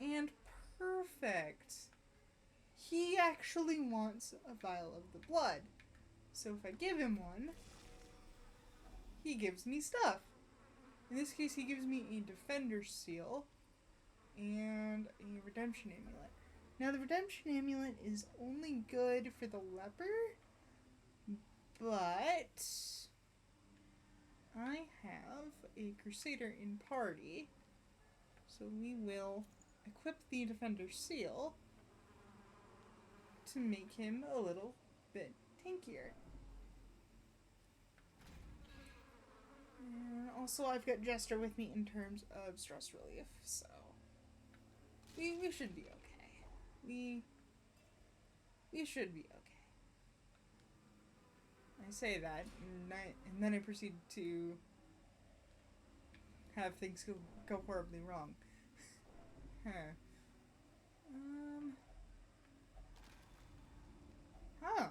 And perfect. He actually wants a vial of the blood. So if I give him one, he gives me stuff. In this case, he gives me a defender seal and a redemption amulet. Now, the redemption amulet is only good for the leper, but I have a crusader in party, so we will equip the defender seal to make him a little bit tankier. And also, I've got Jester with me in terms of stress relief, so we should be okay. We should be okay. I say that, and then I proceed to have things go horribly wrong. Huh. Huh.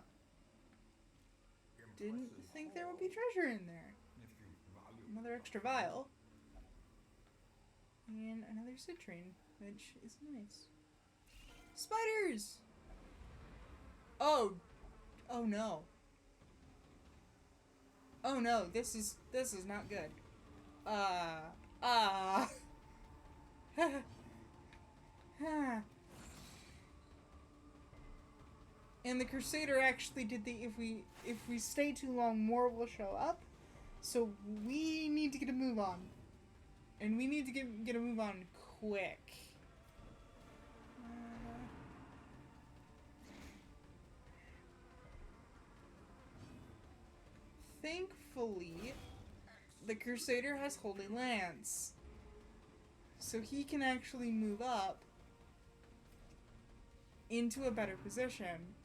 Didn't think there would be treasure in there. Another extra vial. And another citrine, which is nice. Spiders! Oh. Oh no. Oh no, this is not good. And the Crusader actually did the if we stay too long, more will show up. So we need to get a move on. And we need to get a move on quick. Thankfully, the Crusader has Holy Lance. So he can actually move up into a better position.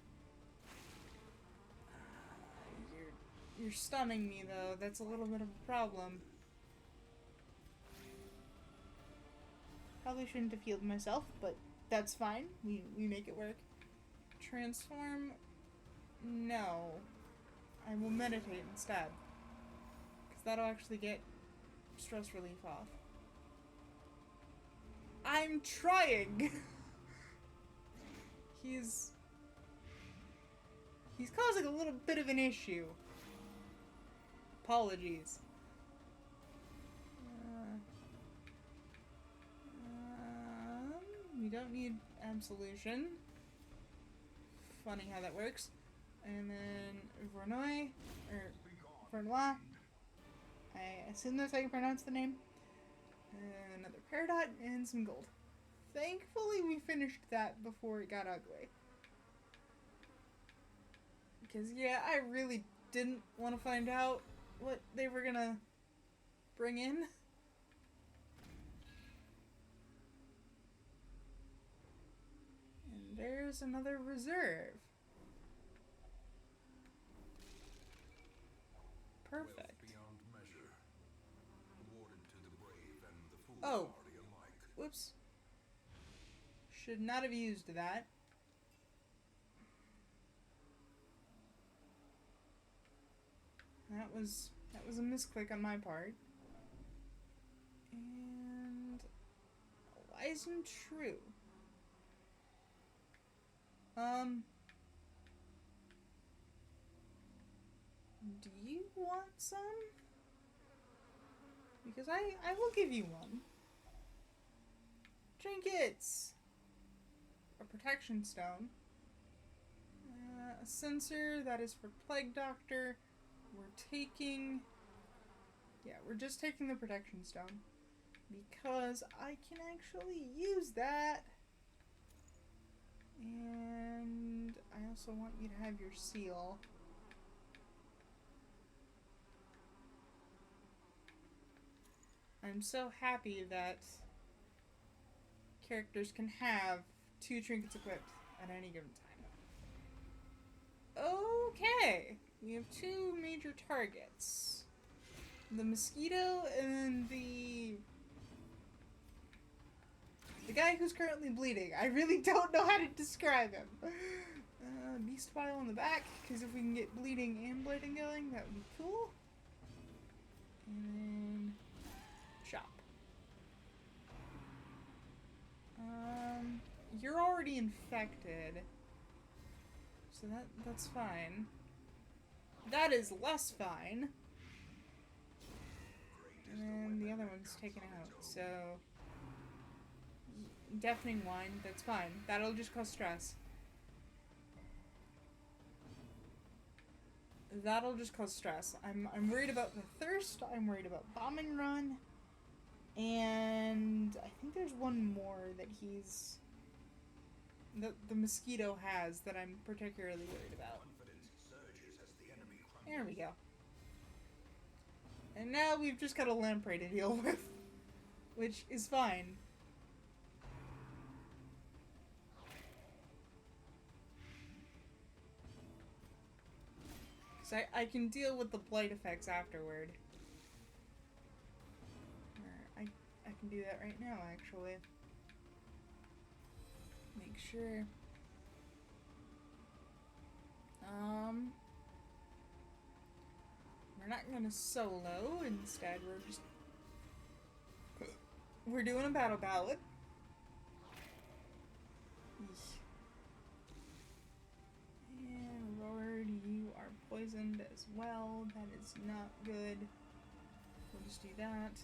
You're stunning me, though. That's a little bit of a problem. Probably shouldn't have healed myself, but that's fine. We make it work. Transform? No. I will meditate instead. Because that'll actually get stress relief off. I'm trying! He's causing a little bit of an issue. Apologies. We don't need absolution. Funny how that works. And then Vernoy, or Vernois. I assume that's how you pronounce the name. And another peridot and some gold. Thankfully we finished that before it got ugly. Because yeah, I really didn't want to find out what they were gonna bring in. And there's another reserve. Perfect. Beyond measure, awarded to the brave and the Oh. foolhardy alike. Whoops. Should not have used that. That was a misclick on my part. And why isn't true? Do you want some? Because I will give you one. Trinkets! A protection stone. A sensor that is for Plague Doctor. We're just taking the protection stone. Because I can actually use that And I also want you to have your seal. I'm so happy that characters can have 2 trinkets equipped at any given time. Okay, we have 2 major targets. The mosquito and the guy who's currently bleeding. I really don't know how to describe him. Beast bile in the back, because if we can get bleeding and bleeding going, that would be cool. And then chop. You're already infected, so that's fine. That is less fine. And then the other one's taken out, so deafening whine, that's fine. That'll just cause stress. That'll just cause stress. I'm worried about the thirst, I'm worried about bombing run, and I think there's one more that he's the mosquito has that I'm particularly worried about. There we go. And now we've just got a lamprey to deal with, which is fine. So I can deal with the blight effects afterward. I can do that right now, actually. Make sure. We're not gonna solo. Instead, we're doing a battle ballad. And Lord, you are poisoned as well. That is not good. We'll just do that.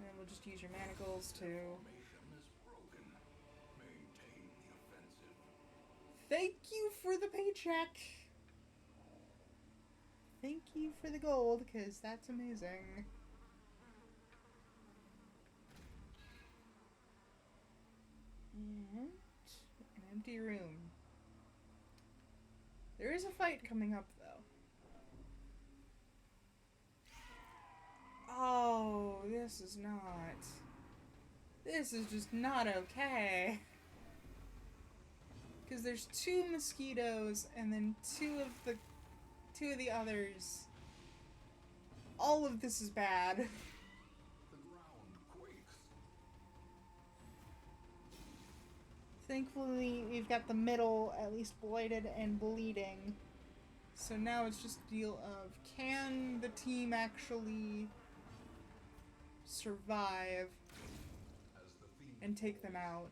And we'll just use your manacles to... Thank you for the paycheck! Thank you for the gold, because that's amazing. And an empty room. There is a fight coming up, though. Oh, this is not... This is just not okay. Because there's 2 mosquitoes, and then two of the others. All of this is bad. The ground quakes. Thankfully, we've got the middle at least blighted and bleeding. So now it's just a deal of, can the team actually survive and take them out?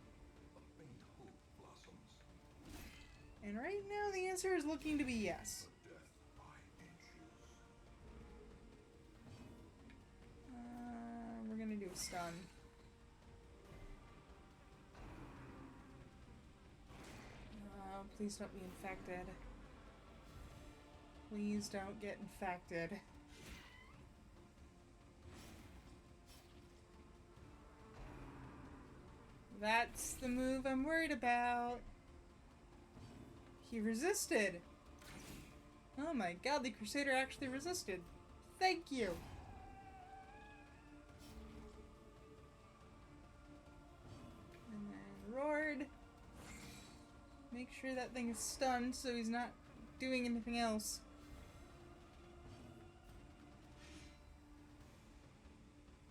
A faint hope blossoms. And right now the answer is looking to be yes. Death by inches. We're gonna do a stun. Please don't be infected. Please don't get infected. That's the move I'm worried about. He resisted. Oh my god, the Crusader actually resisted. Thank you. And then roared. Make sure that thing is stunned so he's not doing anything else.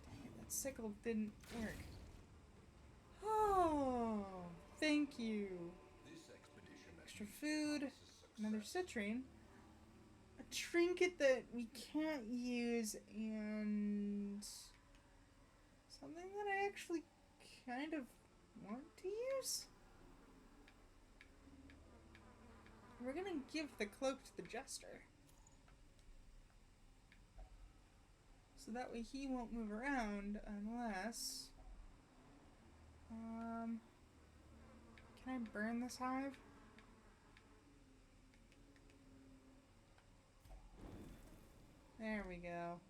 Dang it, that sickle didn't work. Oh, thank you. This expedition Extra food, another citrine, a trinket that we can't use, and something that I actually kind of want to use. We're gonna give the cloak to the jester, so that way he won't move around unless... Can I burn this hive? There we go.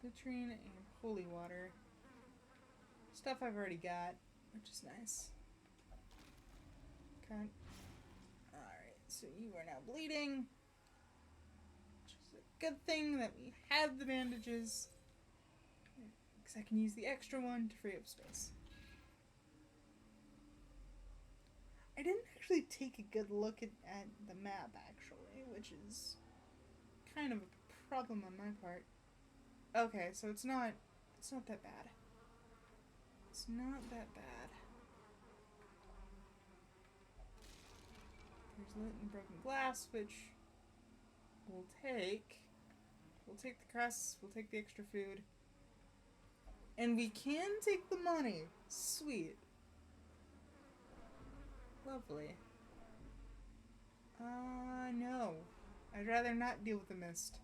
Citrine and holy water. Stuff I've already got, which is nice. Okay. Alright, so you are now bleeding. Which is a good thing that we have the bandages. Because I can use the extra one to free up space. I didn't actually take a good look at the map, actually, which is kind of a problem on my part. Okay, so it's not that bad. It's not that bad. There's loot and broken glass, which we'll take. We'll take the crusts, we'll take the extra food. And we can take the money. Sweet. Lovely. No. I'd rather not deal with the mist.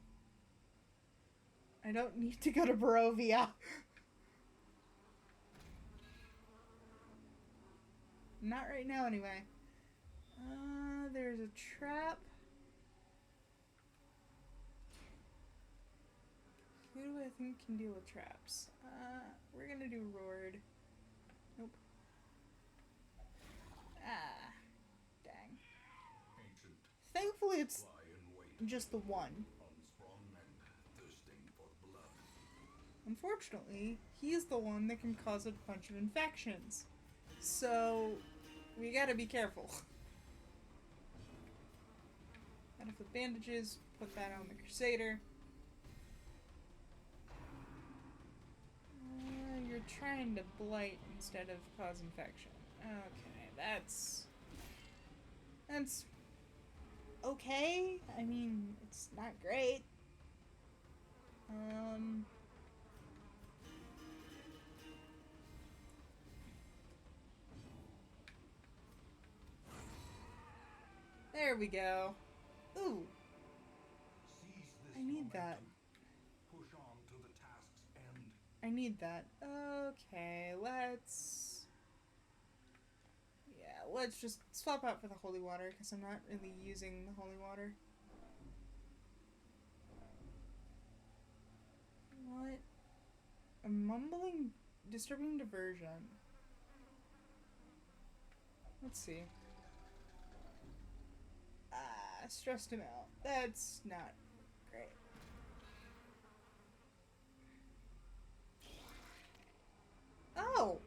I don't need to go to Barovia. Not right now, anyway. There's a trap. Who do I think can deal with traps? We're gonna do Roared. Nope. Ah. Dang. Ancient, Thankfully, it's lie in wait, just the one. unsprung and thirsting for blood. Unfortunately, he's the one that can cause a bunch of infections. So, we gotta be careful. Out of the bandages, put that on the Crusader. You're trying to blight instead of cause infection. Okay, that's okay. I mean, it's not great. There we go. Ooh, Seize this I need that. Push on to the task's end. I need that. Okay, let's just swap out for the holy water, because I'm not really using the holy water. What? A mumbling, disturbing diversion. Let's see. Stressed him out. That's not great. Oh!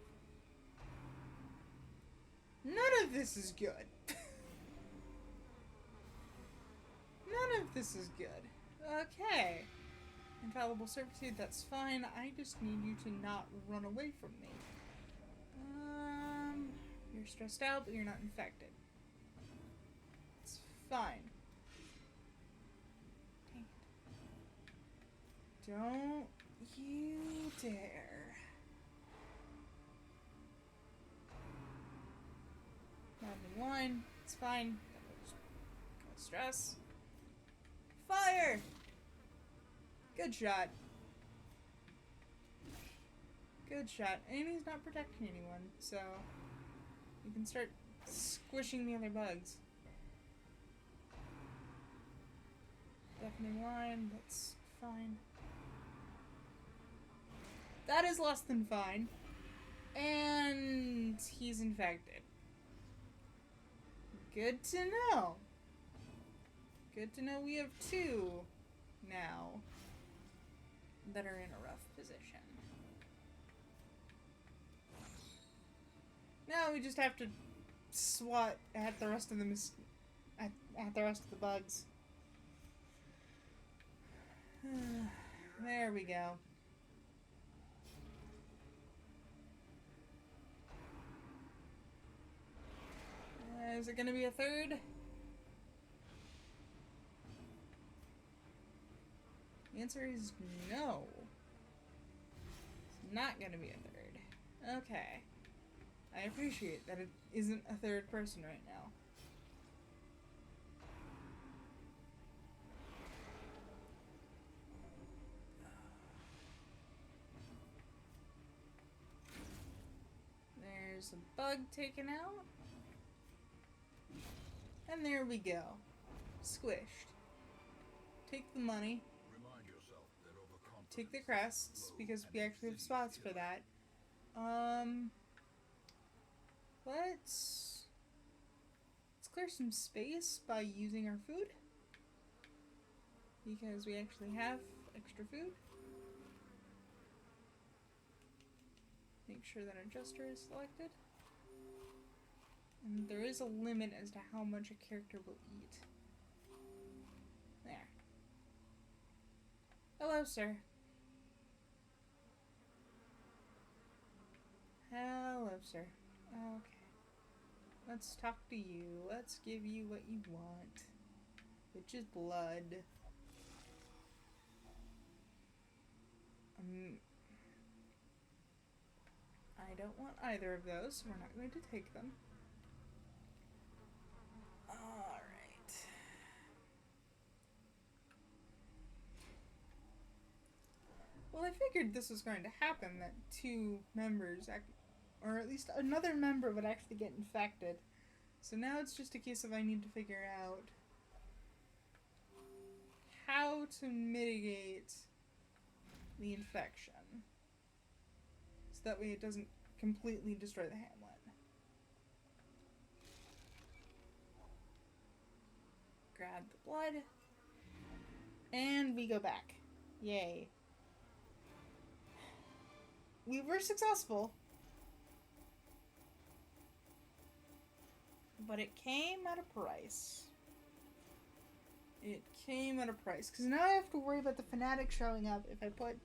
None of this is good. None of this is good. Okay. Infallible servitude, that's fine. I just need you to not run away from me. You're stressed out, but you're not infected. It's fine. Dang it. Don't you dare. Not wine. It's fine. Got stress. Fire! Good shot. Good shot. And he's not protecting anyone, so you can start squishing the other bugs. Deafening wine, that's fine. That is less than fine. And he's infected. Good to know. Good to know we have two now that are in a rough position. Now we just have to swat at the rest of the at the rest of the bugs. There we go. Is it gonna be a third? The answer is no. It's not gonna be a third. Okay. I appreciate that it isn't a third person right now. There's a bug taken out. And there we go. Squished. Take the money. Remind yourself that overconfidence Take the crests, because we actually have spots for that. Um, let's clear some space by using our food. Because we actually have extra food. Make sure that adjuster is selected. And there is a limit as to how much a character will eat. There. Hello, sir. Hello, sir. Okay. Let's talk to you. Let's give you what you want. Which is blood. I don't want either of those, so we're not going to take them. Alright. Well, I figured this was going to happen, that two members, or at least another member, would actually get infected. So now it's just a case of I need to figure out how to mitigate the infection. So that way it doesn't completely destroy the hamlet. Grab the blood. And we go back. Yay. We were successful. But it came at a price. It came at a price. Because now I have to worry about the fanatic showing up if I put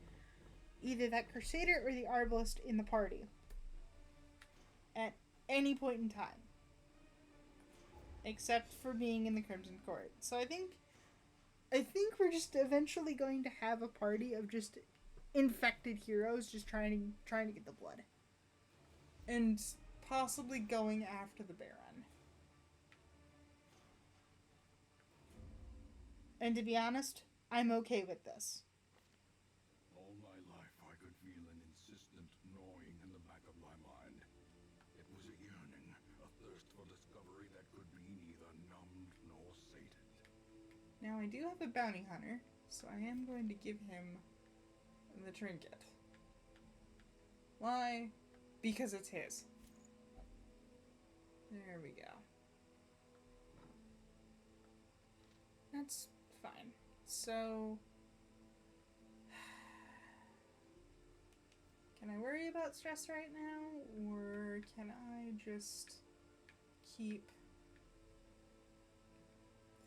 either that Crusader or the Arbalist in the party. At any point in time. Except for being in the Crimson Court. So I think we're just eventually going to have a party of just infected heroes just trying to get the blood. And possibly going after the Baron. And to be honest, I'm okay with this. All my life I could feel an insistent gnawing in the back of my mind. It was a yearning, a thirst for discovery that could be neither numbed nor sated. Now I do have a bounty hunter, so I am going to give him the trinket. Why? Because it's his. There we go. That's fine. So, can I worry about stress right now, or can I just keep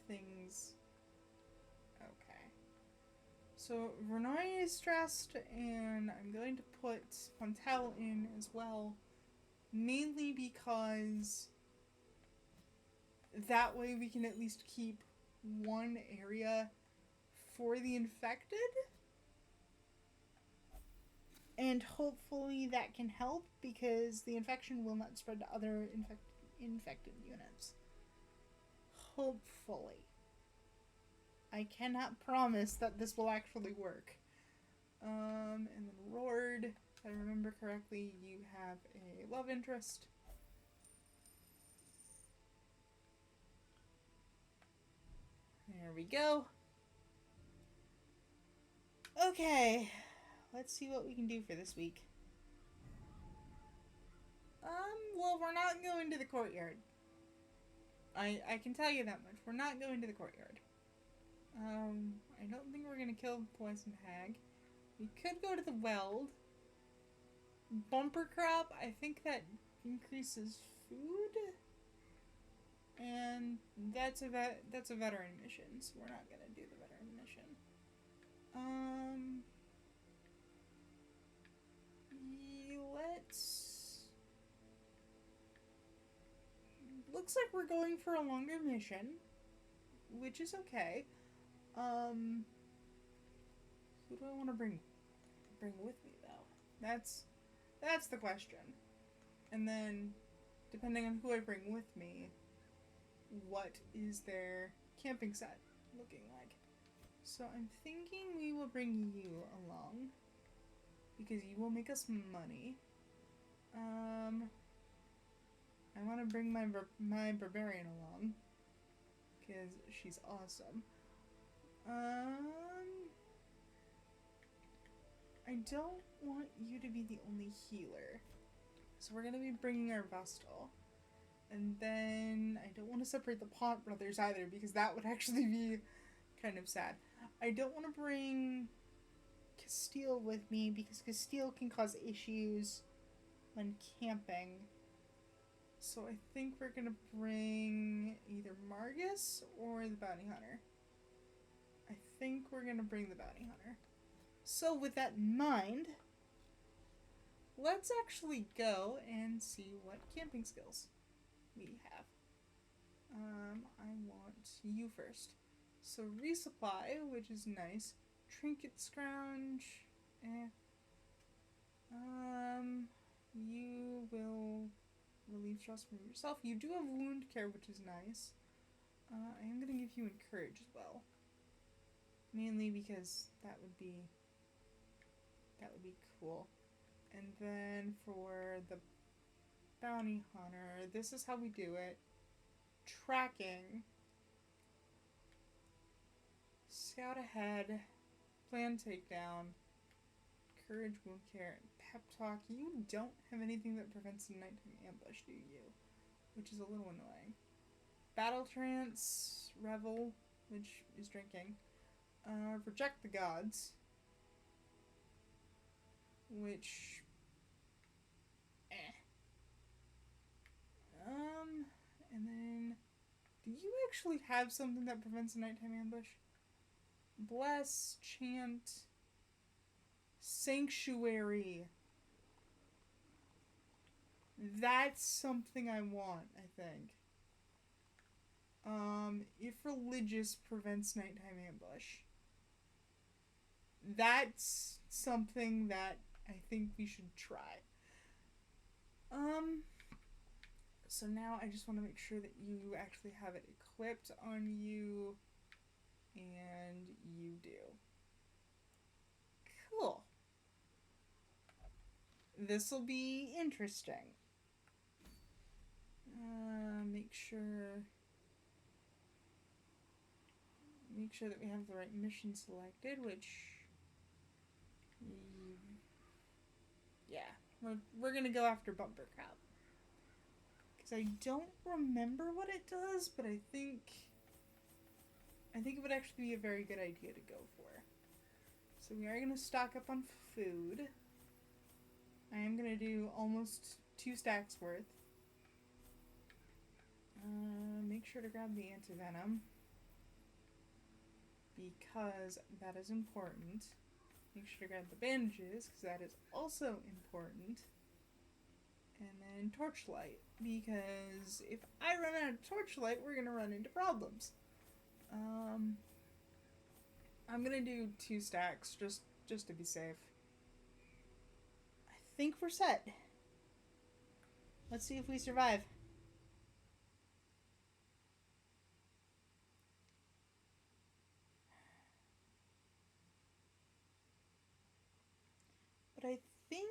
things okay? So Vernoi is stressed, and I'm going to put Fontel in as well, mainly because that way we can at least keep one area for the infected, and hopefully that can help because the infection will not spread to other infected units. Hopefully. I cannot promise that this will actually work. And then Rord, if I remember correctly, you have a love interest. There we go. Okay, let's see what we can do for this week. Well, we're not going to the courtyard. I can tell you that much. We're not going to the courtyard. I don't think we're gonna kill the poison hag. We could go to the weld. Bumper crop, I think that increases food. And that's a veteran mission, so we're not gonna do the veteran mission. Looks like we're going for a longer mission, which is okay. Who do I want to bring with me though? That's the question. And then, depending on who I bring with me, what is their camping set looking like? So I'm thinking we will bring you along because you will make us money. I want to bring my barbarian along because she's awesome. I don't want you to be the only healer. So we're going to be bringing our Vestal. And then I don't want to separate the Pont brothers either, because that would actually be kind of sad. I don't want to bring Castile with me, because Castile can cause issues when camping. So I think we're going to bring either Margus or the Bounty Hunter. I think we're going to bring the Bounty Hunter. So with that in mind, let's actually go and see what camping skills we have. I want you first. So resupply, which is nice. Trinket scrounge. You will relieve stress from yourself. You do have wound care, which is nice. I am gonna give you encourage as well. Mainly because that would be cool. And then for the Bounty Hunter, this is how we do it. Tracking. Scout ahead. Plan takedown. Courage, wound care, and pep talk. You don't have anything that prevents a nighttime ambush, do you? Which is a little annoying. Battle trance, revel, which is drinking. Reject the gods. Which... and then... Do you actually have something that prevents a nighttime ambush? Bless, chant, sanctuary. That's something I want, I think. If religious prevents nighttime ambush. That's something that I think we should try. So now I just want to make sure that you actually have it equipped on you, and you do. Cool. This will be interesting. Make sure that we have the right mission selected, which... yeah, we're gonna go after Bumper Crop. Because I don't remember what it does, but I think it would actually be a very good idea to go for. So we are gonna stock up on food. I am gonna do almost 2 stacks worth. Make sure to grab the antivenom, because that is important. Make sure to grab the bandages, because that is also important. And then torchlight, because if I run out of torchlight, we're going to run into problems. I'm going to do 2 stacks, just to be safe. I think we're set. Let's see if we survive. But I think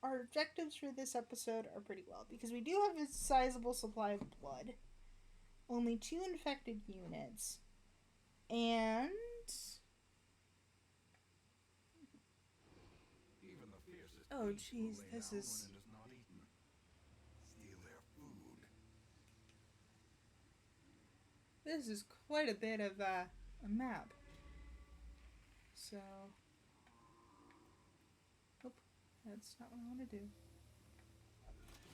our objectives for this episode are pretty well, because we do have a sizable supply of blood, only 2 infected units, and Even the fiercest oh beast will jeez, lay this down is when it is not eaten. Steal their food. this is quite a bit of a map. So, oh, that's not what I want to do.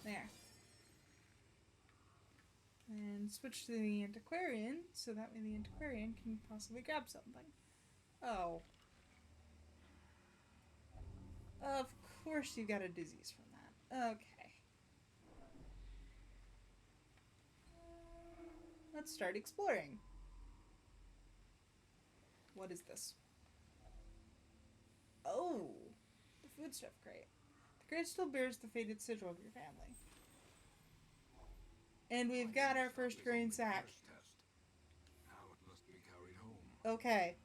There. And switch to the antiquarian, so that way the antiquarian can possibly grab something. Oh. Of course you got a disease from that. Okay. Let's start exploring. What is this? Oh, the foodstuff crate. The crate still bears the faded sigil of your family. And we've got our first grain sack. Now it must be carried home. Okay.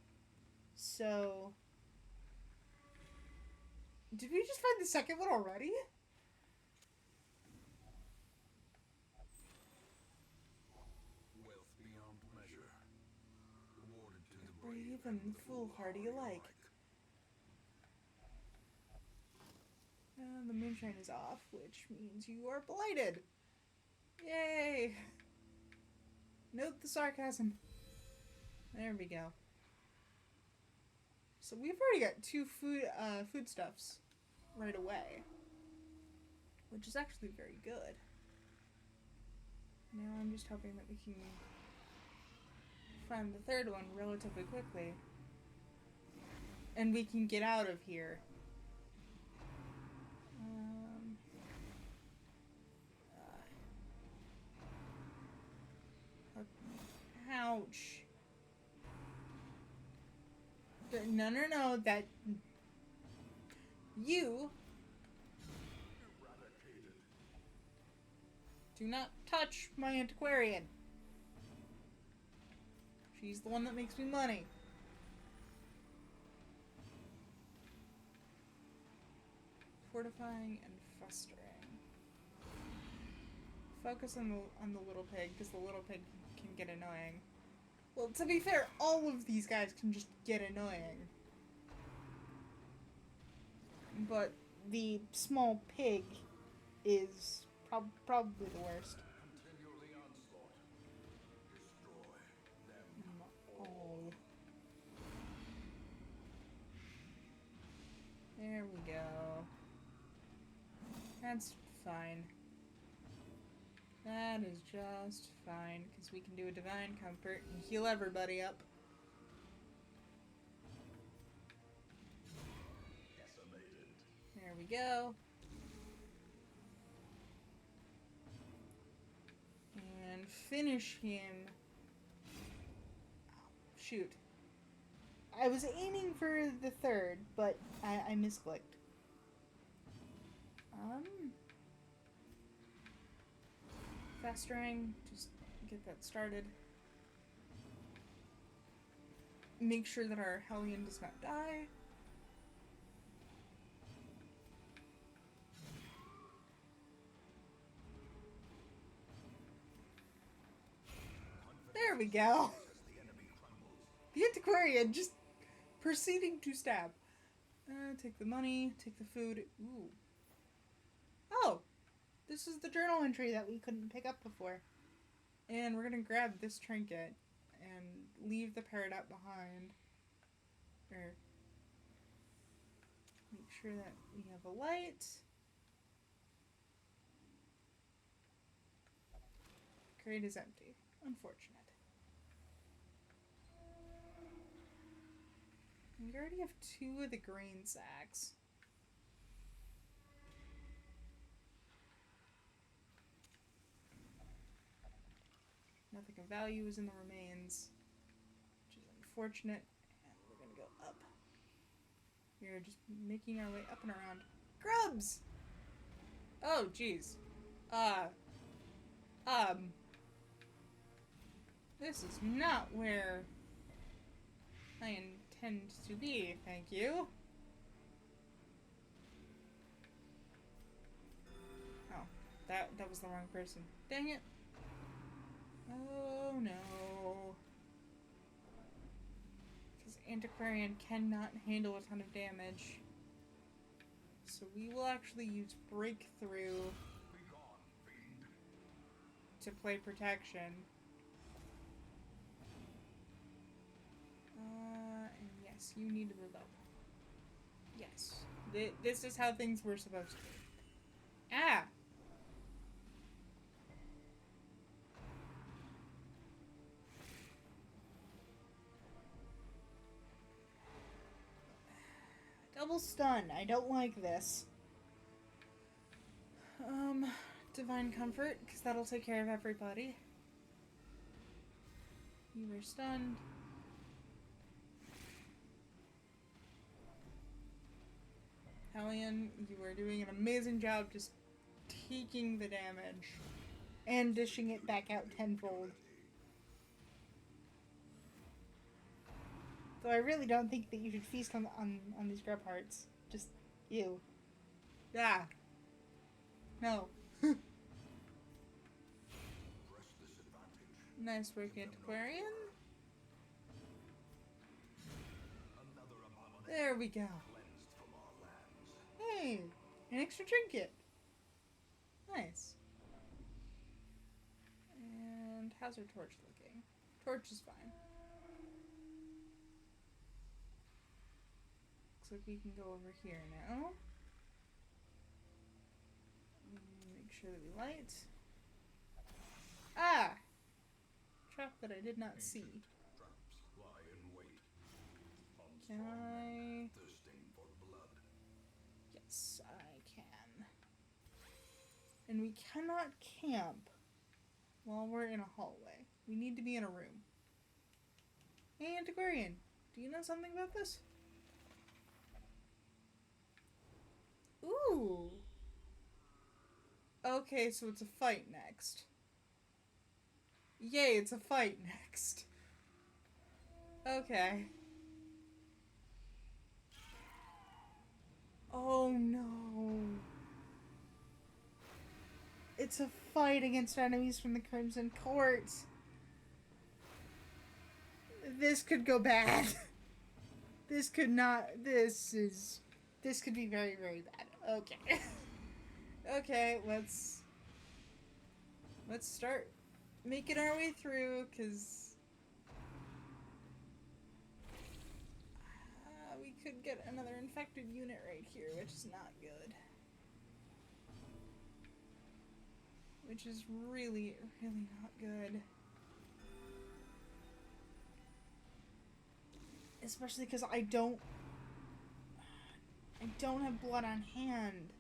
So... did we just find the second one already? Wealth beyond measure. Awarded to the Brave and foolhardy alike. The moonshine is off, which means you are blighted. Yay! Note the sarcasm. There we go. So we've already got 2 foodstuffs right away, which is actually very good. Now I'm just hoping that we can find the 3rd one relatively quickly, and we can get out of here. Ouch. No, that... You... Do not touch my antiquarian. She's the one that makes me money. Fortifying and festering. Focus on the little pig, because the little pig can get annoying. Well, to be fair, all of these guys can just get annoying. But the small pig is probably the worst. Continually onslaught. Destroy them all. There we go. That's fine. That is just fine, because we can do a divine comfort and heal everybody up. Decimated. There we go. And finish him. Oh, shoot. I was aiming for the 3rd, but I misclicked. Festering, just get that started. Make sure that our Hellion does not die. There we go. The antiquarian just proceeding to stab. Take the money, take the food. Ooh. Oh! This is the journal entry that we couldn't pick up before. And we're gonna grab this trinket and leave the parrot behind. Or make sure that we have a light. Crate is empty. Unfortunate. We already have 2 of the grain sacks. Nothing of value is in the remains, which is unfortunate. And we're gonna go up. We're just making our way up and around. Grubs! Oh, jeez. This is not where I intend to be, thank you. Oh, that was the wrong person. Dang it. Oh no. Because Antiquarian cannot handle a ton of damage. So we will actually use Breakthrough to play protection. And yes, you need to reload. Yes. This is how things were supposed to be. Ah! Double stun. I don't like this. Divine Comfort, because that'll take care of everybody. You were stunned. Hellion, you are doing an amazing job just taking the damage and dishing it back out tenfold. So I really don't think that you should feast on these grub hearts. Just you. Yeah. No. Nice work, Antiquarian. There we go. Hey, An extra trinket. Nice. And how's our torch looking? Torch is fine. Looks like we can go over here now. Make sure that we light. Ah! Trap that I did not see. Traps lie in wait. Can I? Thirsting for blood. Yes, I can. And we cannot camp while we're in a hallway. We need to be in a room. Hey, Antiquarian, do you know something about this? Ooh. Okay, so it's a fight next. Yay, it's a fight next. Okay. Oh no. It's a fight against enemies from the Crimson Court. This could go bad. This could be very, very bad. Okay. Okay, let's start making our way through, because we could get another infected unit right here, which is not good. Which is really, really not good. Especially because I don't have blood on hand.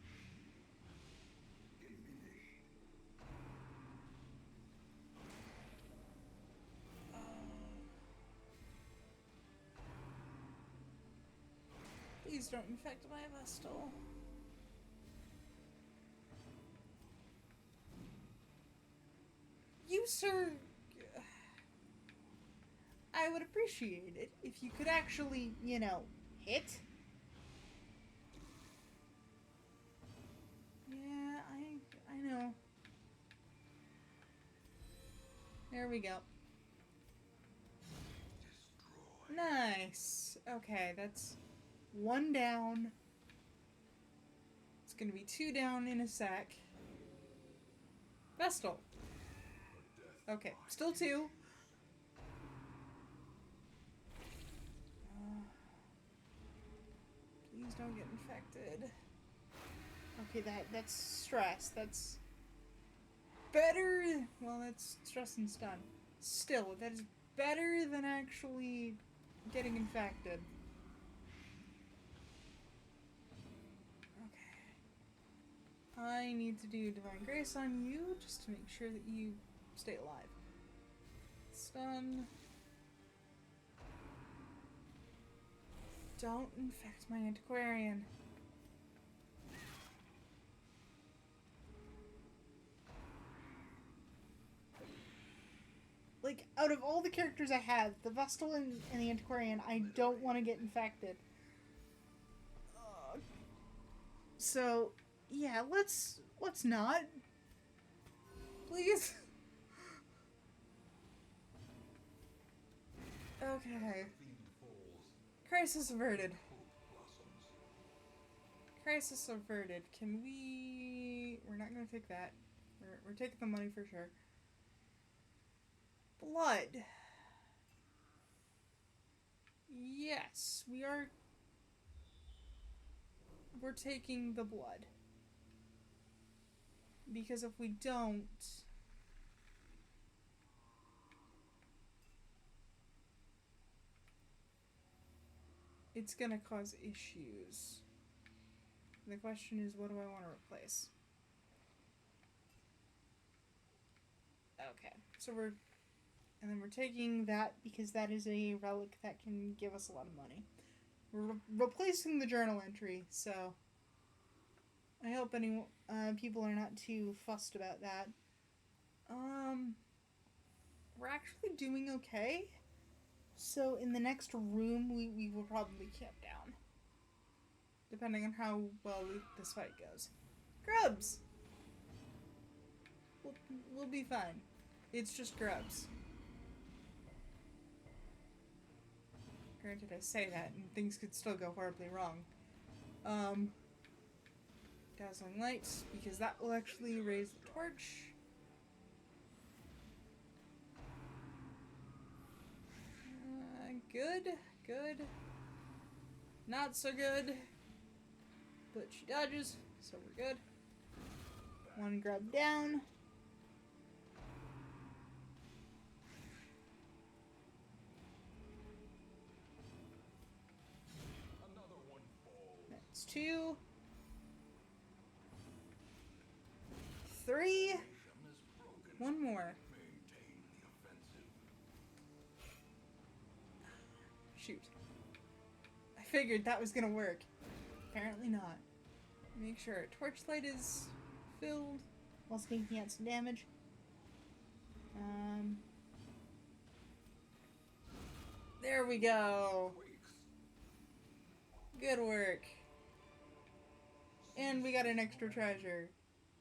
Please don't infect my Vestal. You, sir, I would appreciate it if you could actually, you know, hit. Yeah, I know. There we go. Destroy. Nice. Okay, that's one down. It's gonna be two down in a sec. Vestal. Okay, still two. Please don't get infected. Okay, that's stress. That's better. Well, that's stress and stun. Still, that is better than actually getting infected. Okay. I need to do Divine Grace on you just to make sure that you stay alive. Stun. Don't infect my Antiquarian. Like, out of all the characters I have, the Vestal and the Antiquarian, I don't want to get infected. So, yeah, let's not. Please. Okay. Crisis averted. Crisis averted. Can we... We're not gonna take that. We're taking the money for sure. Blood. Yes, we are... We're taking the blood. Because if we don't... it's gonna cause issues. The question is, what do I want to replace? Okay, so and then we're taking that because that is a relic that can give us a lot of money. We're replacing the journal entry, so I hope any people are not too fussed about that. We're actually doing okay. So in the next room, we will probably camp down. Depending on how well this fight goes. Grubs! We'll be fine. It's just grubs. Granted, I say that, and things could still go horribly wrong. dazzling lights, because that will actually raise the torch. Good, good. Not so good. But she dodges, so we're good. One grab down. Another one falls. That's 2. 3. One more. Maintain the offensive. Shoot. I figured that was gonna work. Apparently not. Make sure our torchlight is filled while taking out some damage. There we go. Good work. And we got an extra treasure.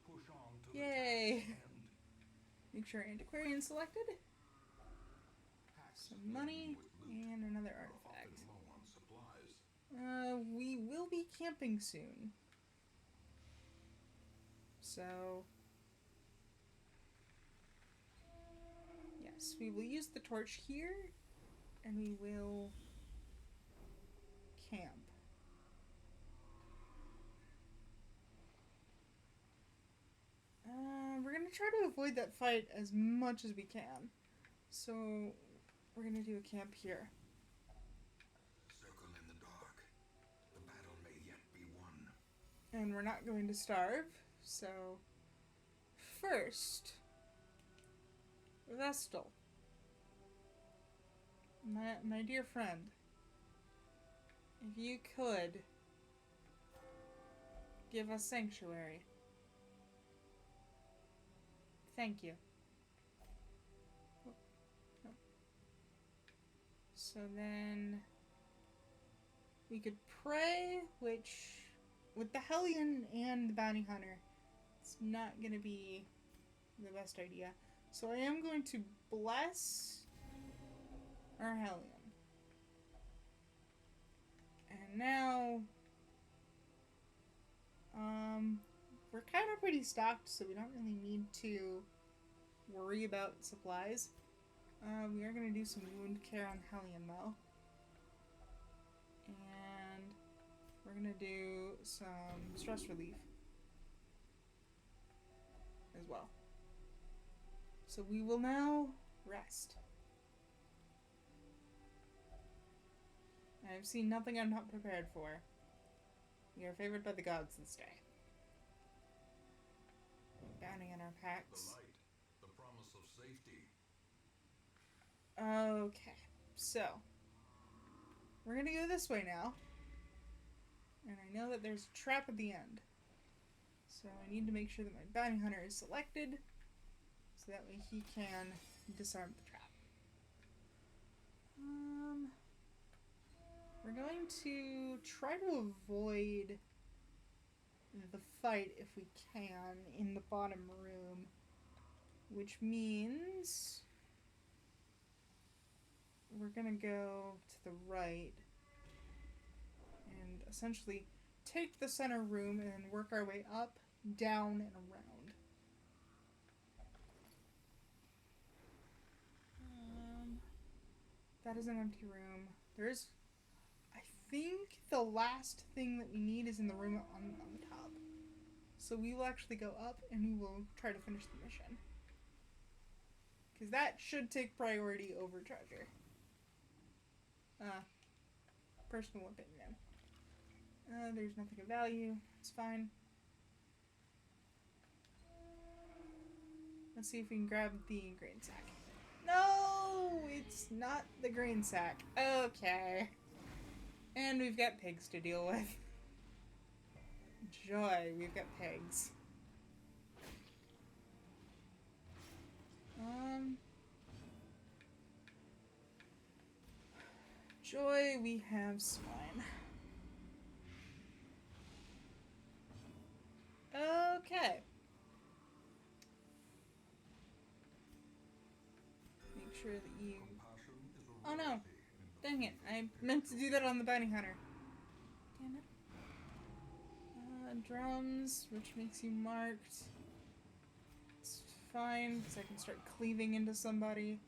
Push on to Yay. the end. Make sure antiquarian selected. Some money and another artifact. Often low on supplies. We will be camping soon. So, yes, we will use the torch here, and we will camp. We're gonna try to avoid that fight as much as we can. So, we're gonna do a camp here. Circle in the dark. The battle may yet be won. And we're not going to starve, so first, Vestal, my dear friend, if you could give us sanctuary. Thank you. Oh, no. So then we could pray, which with the Hellion and the Bounty Hunter, it's not going to be the best idea. So I am going to bless our Hellion. And now, we're kind of pretty stocked, so we don't really need to worry about supplies. We are going to do some wound care on Hellion, though. And we're going to do some stress relief as well. So we will now rest. I have seen nothing I'm not prepared for. We are favored by the gods this day. Bounty on our The packs. light. The promise of safety. Okay, so we're gonna go this way now. And I know that there's a trap at the end. So I need to make sure that my bounty hunter is selected, so that way he can disarm the trap. We're going to try to avoid the fight if we can in the bottom room, which means we're gonna go to the right and essentially take the center room and then work our way up, down, and around. That is an empty room. There's, I think the last thing that we need is in the room on the top. So we will actually go up and we will try to finish the mission. Because that should take priority over treasure. Personal opinion. There's nothing of value. It's fine. Let's see if we can grab the grain sack. No! It's not the grain sack. Okay. And we've got pigs to deal with. Joy, we've got pigs. Joy, we have swine. Okay. Make sure that you... Oh no! Dang it, I meant to do that on the bounty hunter. Damn it. Drums, which makes you marked. It's fine, because I can start cleaving into somebody.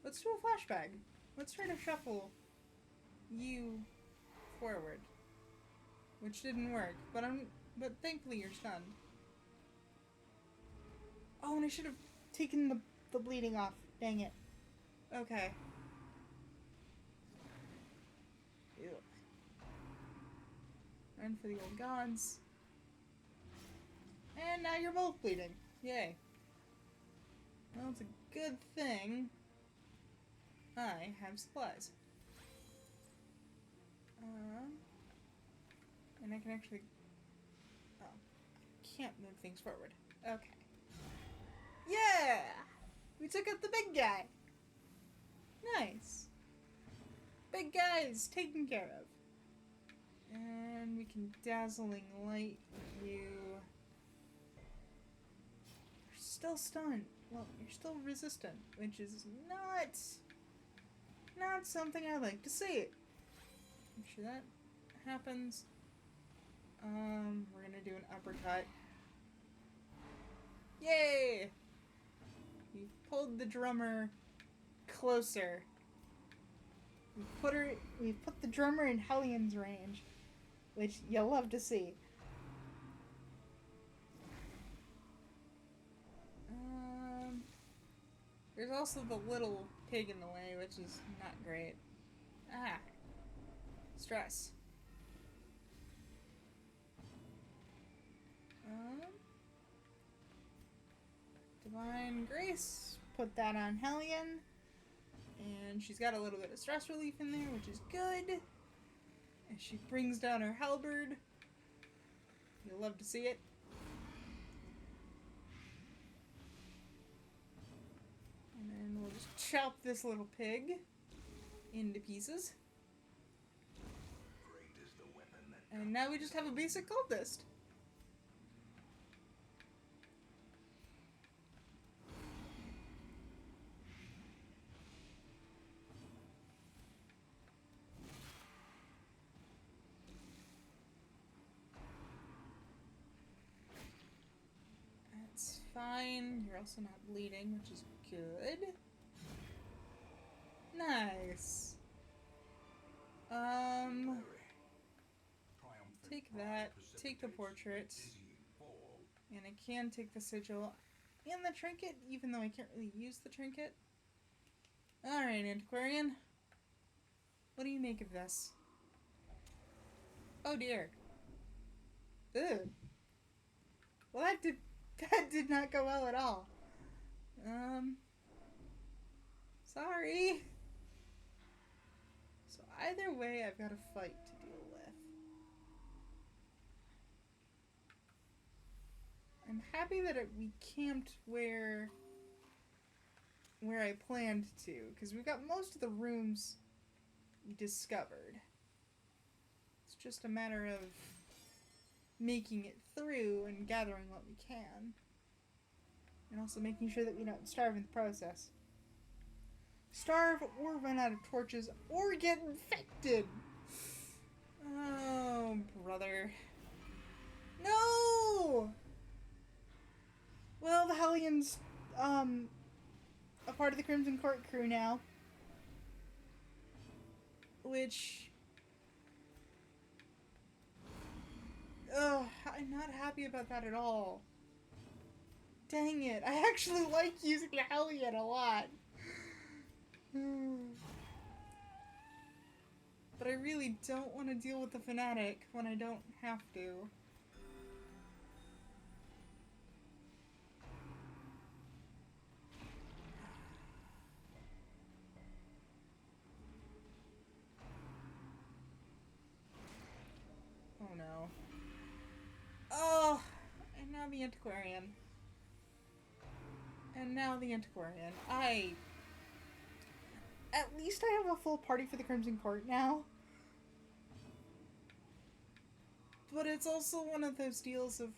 Let's do a flashback. Let's try to shuffle you forward. Which didn't work, but thankfully you're stunned. Oh, and I should have taken the bleeding off. Dang it. Okay. Ew. Run for the old gods. And now you're both bleeding. Yay. Well, it's a good thing I have supplies. And I can actually... Oh. I can't move things forward. Okay. Yeah! We took out the big guy. Nice. Big guy's taken care of. And we can dazzling light you. You're still stunned. Well, you're still resistant, which is not something I like to see. I'm sure that happens. We're gonna do an uppercut. Yay! We pulled the drummer closer. We put the drummer in Hellions range, which you'll love to see. There's also the little pig in the way, which is not great. Ah. Stress. Divine Grace. Put that on Hellion. And she's got a little bit of stress relief in there, which is good. And she brings down her halberd. You'll love to see it. And then we'll just chop this little pig into pieces. Great is the weapon that And now we just have a basic cultist. That's fine. You're also not bleeding, which is good. Nice. Take that. Take the portrait. And I can take the sigil and the trinket, even though I can't really use the trinket. Alright, Antiquarian. What do you make of this? Oh dear. Ugh. Well, that did not go well at all. Sorry. So either way, I've got a fight to deal with. I'm happy that we camped where I planned to, because we've got most of the rooms discovered. It's just a matter of making it through and gathering what we can. And also making sure that we don't starve in the process. Starve or run out of torches or get infected! Oh, brother. No! Well, the Hellions, a part of the Crimson Court crew now. Which... I'm not happy about that at all. Dang it, I actually like using the Hellion a lot. But I really don't want to deal with the Fanatic when I don't have to. Oh no. Oh, and now the Antiquarian. And now the Antiquarian. At least I have a full party for the Crimson Court now. But it's also one of those deals of,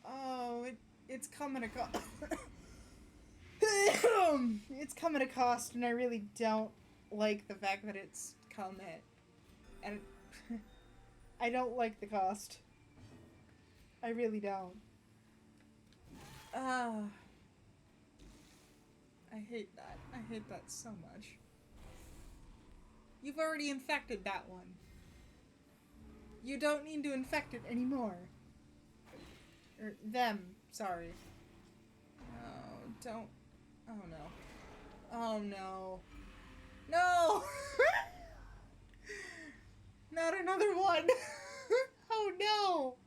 oh, it's come at a cost. It's come at a cost, and I really don't like the fact that it's come at And I don't like the cost. I really don't. I hate that. I hate that so much. You've already infected that one. You don't need to infect it anymore. Or them, sorry. No, don't. Oh no. Oh no. No! Not another one! Oh no!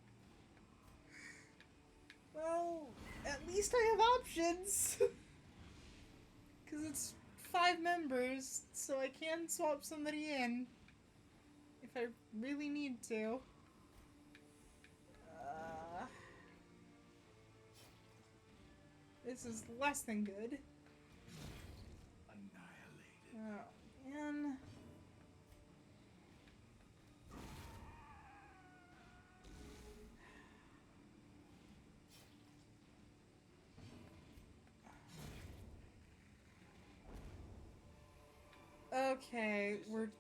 Well, at least I have options. Because it's 5 members, so I can swap somebody in. If I really need to. This is less than good. Annihilated. Oh, man. Okay, we're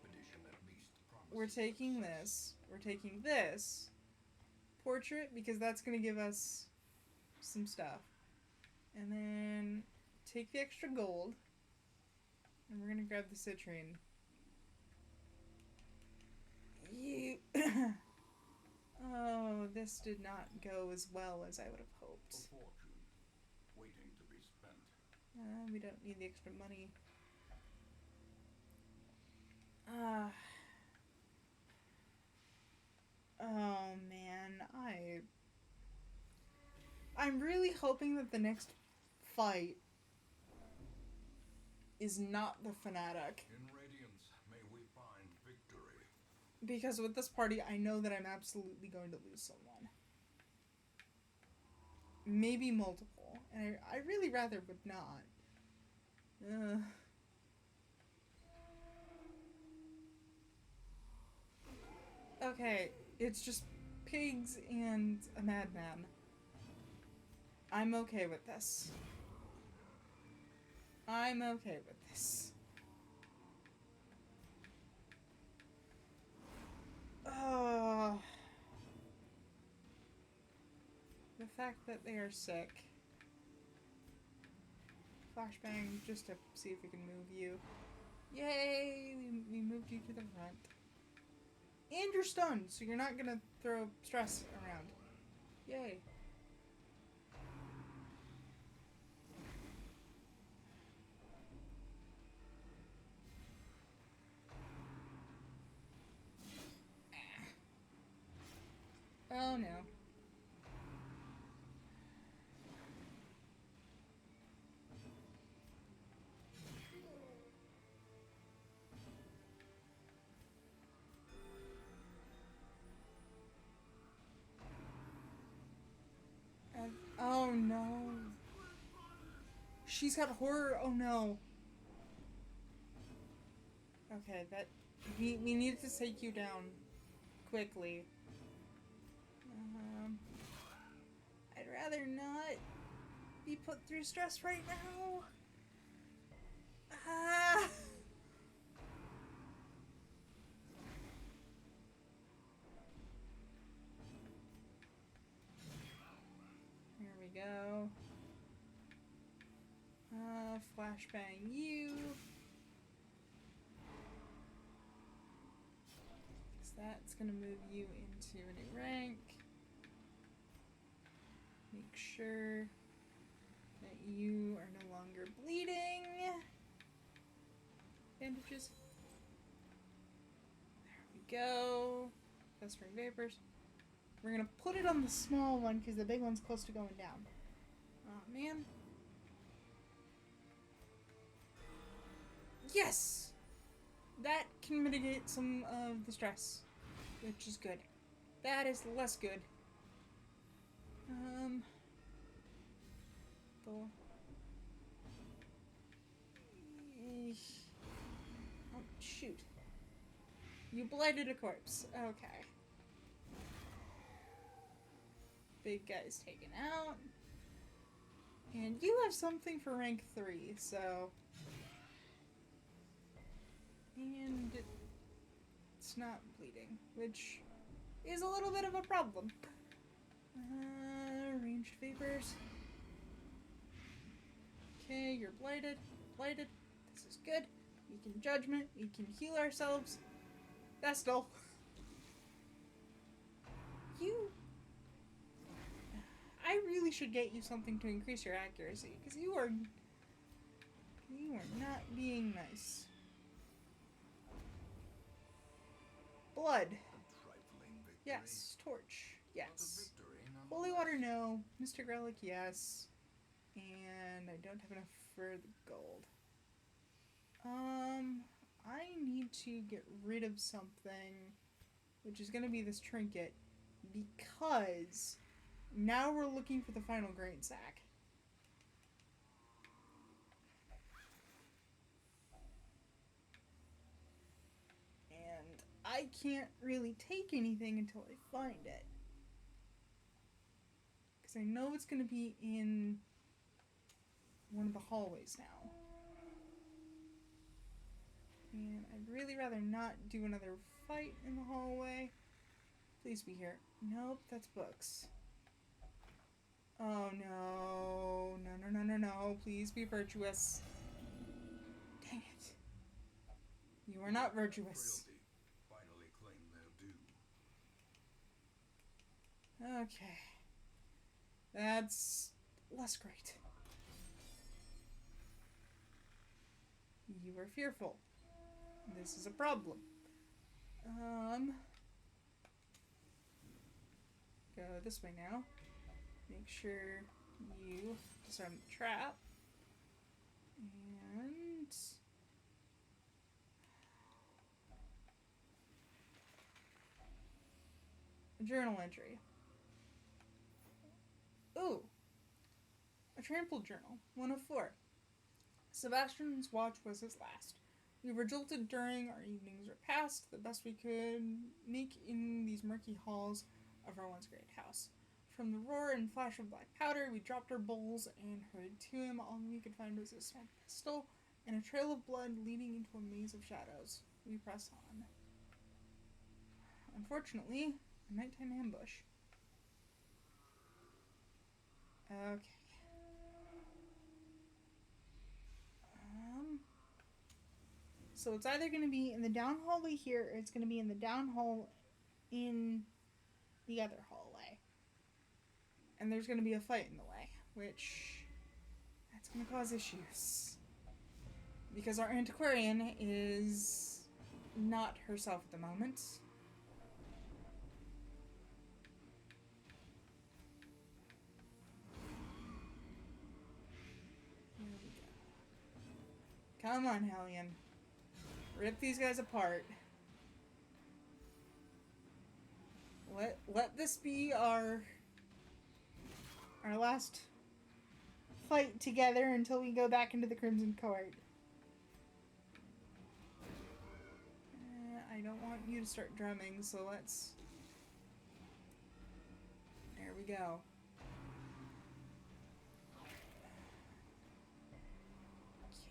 taking this. We're taking this portrait because that's gonna give us some stuff. And then take the extra gold. And we're gonna grab the citrine. You Oh, this did not go as well as I would have hoped. A fortune waiting to be spent. We don't need the extra money. Oh man, I'm really hoping that the next fight is not the fanatic. In Radiance, may we find victory. Because with this party, I know that I'm absolutely going to lose someone. Maybe multiple. And I really rather would not. Okay, it's just pigs and a madman. I'm okay with this. I'm okay with this. Oh. The fact that they are sick. Flashbang just to see if we can move you. Yay! We moved you to the front. And you're stunned, so you're not gonna throw stress around. Yay. Oh no. Oh no. She's got horror. Oh no. Okay, that we need to take you down quickly. I'd rather not be put through stress right now. There we go. Flashbang you. Because that's gonna move you into a new rank. Make sure that you are no longer bleeding. Bandages. There we go. Festering vapors. We're gonna put it on the small one because the big one's close to going down. Oh man. Yes! That can mitigate some of the stress, which is good. That is less good. Oh, shoot. You blighted a corpse. Okay. Big guy's taken out. And you have something for rank 3, so... And it's it's not bleeding, which is a little bit of a problem. Ranged vapors. Okay, you're blighted. Blighted. This is good. We can judgment. We can heal ourselves. Vestal. I really should get you something to increase your accuracy, because you are not being nice. Blood. Yes. Torch. Yes. Holy water, no. Mystic relic, yes. And I don't have enough for the gold. I need to get rid of something, which is going to be this trinket, because now we're looking for the final grain sack. And I can't really take anything until I find it. Because I know it's going to be in one of the hallways now. And I'd really rather not do another fight in the hallway. Please be here. Nope, that's books. Oh no. No. Please be virtuous. Dang it. You are not virtuous. Finally claim their due. Okay. That's less great. You are fearful. This is a problem. Go this way now. Make sure you disarm the trap. And a journal entry. Ooh. A trampled journal. 1 of 4. Sebastian's watch was his last. We were jolted during our evening's repast, the best we could make in these murky halls of our once great house. From the roar and flash of black powder, we dropped our bowls and hurried to him. All we could find was a spent pistol and a trail of blood leading into a maze of shadows. We press on. Unfortunately, a nighttime ambush. Okay. So it's either going to be in the down hallway here, or it's going to be in the down hall in the other hallway. And there's going to be a fight in the way, which that's going to cause issues. Because our antiquarian is not herself at the moment. Here we go. Come on, Hellion. Rip these guys apart. Let this be our last fight together until we go back into the Crimson Court. I don't want you to start drumming, so let's... There we go.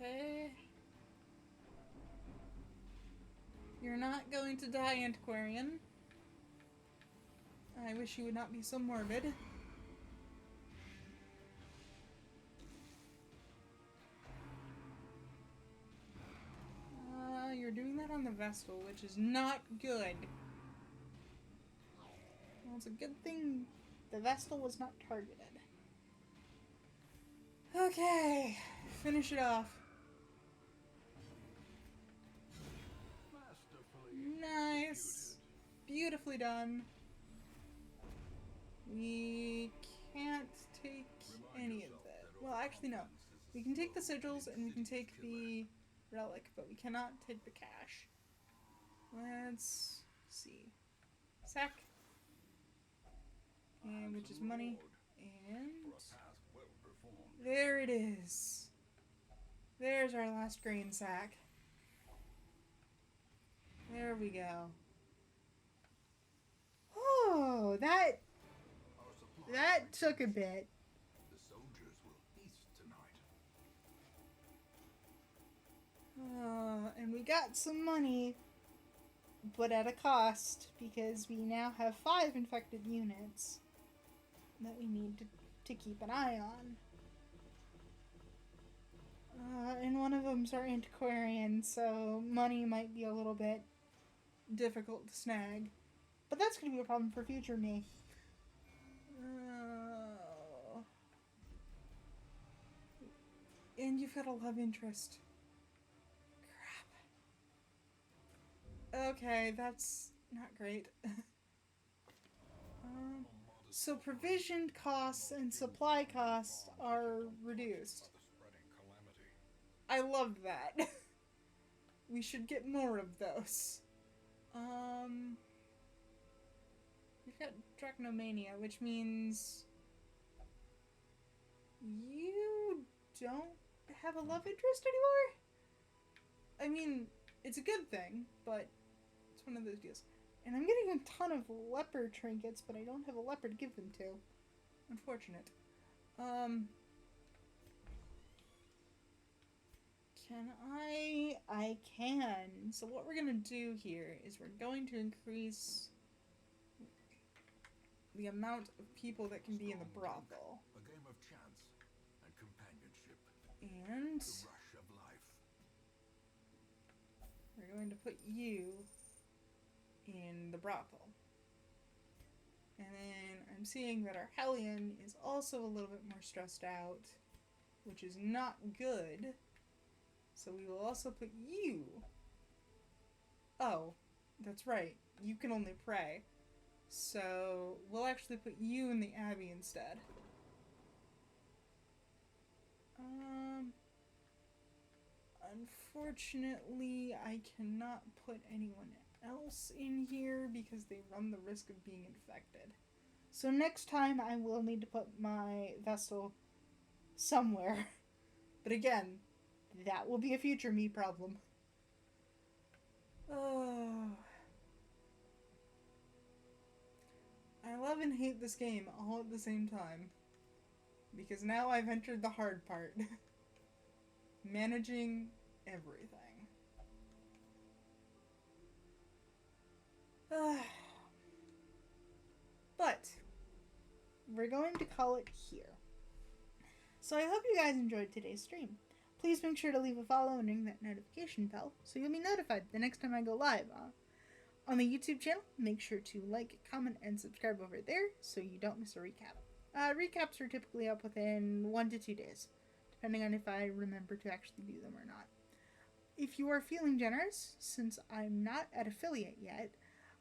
Okay. You're not going to die, Antiquarian. I wish you would not be so morbid. You're doing that on the Vestal, which is not good. Well, it's a good thing the Vestal was not targeted. Okay, finish it off. Nice. Beautifully done. We can't take any of that. Well, actually, no. We can take the sigils and we can take the relic, but we cannot take the cash. Let's see. Sack. And which is money. And there it is. There's our last grain sack. There we go. Oh, that took a bit. The soldiers will feast tonight. And we got some money but at a cost, because we now have 5 infected units that we need to keep an eye on. And one of them's our antiquarian, so money might be a little bit difficult to snag. But that's going to be a problem for future me. And you've got a love interest. Crap. Okay, that's not great. So provision costs and supply costs are reduced. I love that. We should get more of those. We've got Drachnomania, which means you don't have a love interest anymore? I mean, it's a good thing, but it's one of those deals. And I'm getting a ton of leopard trinkets, but I don't have a leopard to give them to. Unfortunate. Can I? I can. So what we're gonna do here is we're going to increase the amount of people that can be in the brothel. A game of chance and companionship. And The rush of life. we're going to put you in the brothel. And then I'm seeing that our Hellion is also a little bit more stressed out, which is not good. So we will also put you. Oh, that's right. You can only pray. So we'll actually put you in the Abbey instead. Unfortunately, I cannot put anyone else in here because they run the risk of being infected. So next time I will need to put my vessel somewhere. But again, that will be a future me problem. Oh. I love and hate this game all at the same time. Because now I've entered the hard part. Managing everything. But we're going to call it here. So I hope you guys enjoyed today's stream. Please make sure to leave a follow and ring that notification bell so you'll be notified the next time I go live. On the YouTube channel, make sure to like, comment, and subscribe over there so you don't miss a recap. Recaps are typically up within 1 to 2 days, depending on if I remember to actually do them or not. If you are feeling generous, since I'm not at affiliate yet,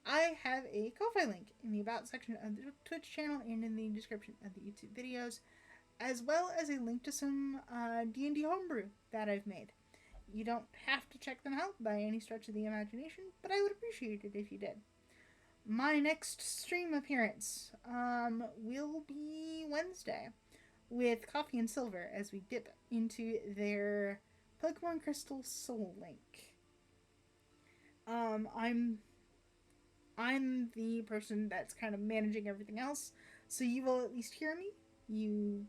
I have a Ko-Fi link in the About section of the Twitch channel and in the description of the YouTube videos, as well as a link to some D&D homebrew that I've made. You don't have to check them out by any stretch of the imagination, but I would appreciate it if you did. My next stream appearance will be Wednesday with Coffee and Silver as we dip into their Pokemon Crystal Soul Link. I'm the person that's kind of managing everything else, so you will at least hear me. You